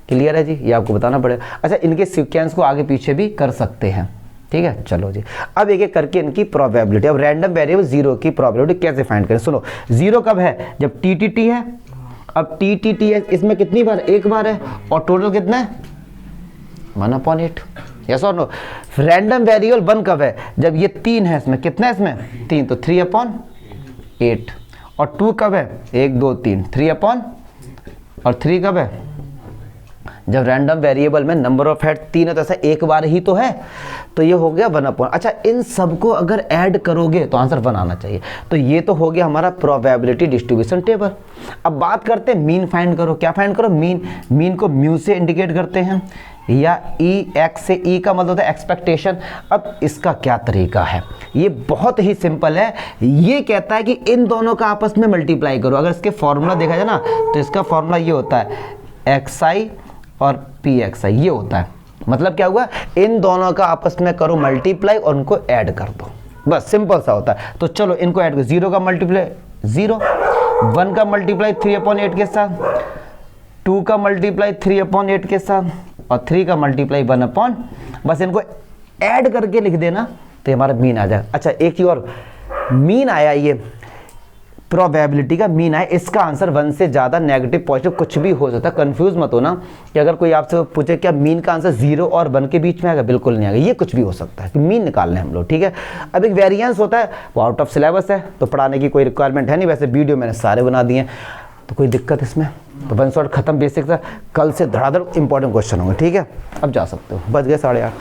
Speaker 1: क्लियर है जी, ये आपको बताना पड़ेगा। अच्छा इनके सीक्वेंस को आगे पीछे भी कर सकते हैं, ठीक है। चलो जी अब एक एक करके इनकी प्रोबेबिलिटी, अब रैंडम वेरिएबल 0 की प्रोबेबिलिटी कैसे फाइंड करें। सुनो 0 कब है, जब टी टी टी है। अब टी टी टी है, इसमें कितनी बार, एक बार है, और टोटल कितना है 1/8, यस और नो। रैंडम वेरिएबल 1 कब है, जब ये 3 है, इसमें कितना है, इसमें 3 तो 3/8। और 2 कब है, 1 2 3 3 और 3 कब है, जब रैंडम वेरिएबल में नंबर ऑफ हेड 3 है तो ऐसा एक बार ही तो है, तो ये हो गया 1/। अच्छा इन सबको अगर ऐड करोगे तो आंसर 1 आना चाहिए। तो ये तो हो गया हमारा प्रोबेबिलिटी डिस्ट्रीब्यूशन टेबल। अब बात करते हैं मीन फाइंड करो। क्या फाइंड करो, मीन को म्यू से इंडिकेट करते हैं या ई, एक्स से, ई का मतलब होता है एक्सपेक्टेशन। अब इसका क्या तरीका है, ये बहुत ही सिंपल है। ये कहता है कि इन दोनों का आपस में मल्टीप्लाई करो। अगर इसके फॉर्मूला देखा जाए ना तो इसका फॉर्मूला ये होता है XI और PXI, ये होता है। मतलब क्या हुआ, इन दोनों का आपस में करो मल्टीप्लाई और उनको ऐड कर दो, बस सिंपल सा होता है। तो चलो इनको ऐड करो, 0 का मल्टीप्लाई 0, 1 का मल्टीप्लाई 3/8 के साथ, 2 का मल्टीप्लाई 3/8 के साथ और 3 का मल्टीप्लाई 1/, बस इनको ऐड करके लिख देना तो हमारा मीन आ जाएगा। अच्छा एक ही और मीन आया, ये प्रोबेबिलिटी का मीन आया, इसका आंसर 1 से ज़्यादा, नेगेटिव पॉजिटिव कुछ भी हो सकता है। कंफ्यूज मत होना कि अगर कोई आपसे पूछे क्या मीन का आंसर 0 और 1 के बीच में आएगा, बिल्कुल नहीं आएगा, ये कुछ भी हो सकता है कि मीन निकालने हम लोग, ठीक है। अब एक वेरिएंस होता है, वो आउट ऑफ सिलेबस है तो पढ़ाने की कोई रिक्वायरमेंट है नहीं। वैसे वीडियो मैंने सारे बना दिए तो कोई दिक्कत इसमें, तो 1 शॉट खत्म बेसिक था। कल से धड़ाधड़ इंपॉर्टेंट क्वेश्चन होंगे, ठीक है। अब जा सकते हो, बज गए 8:30।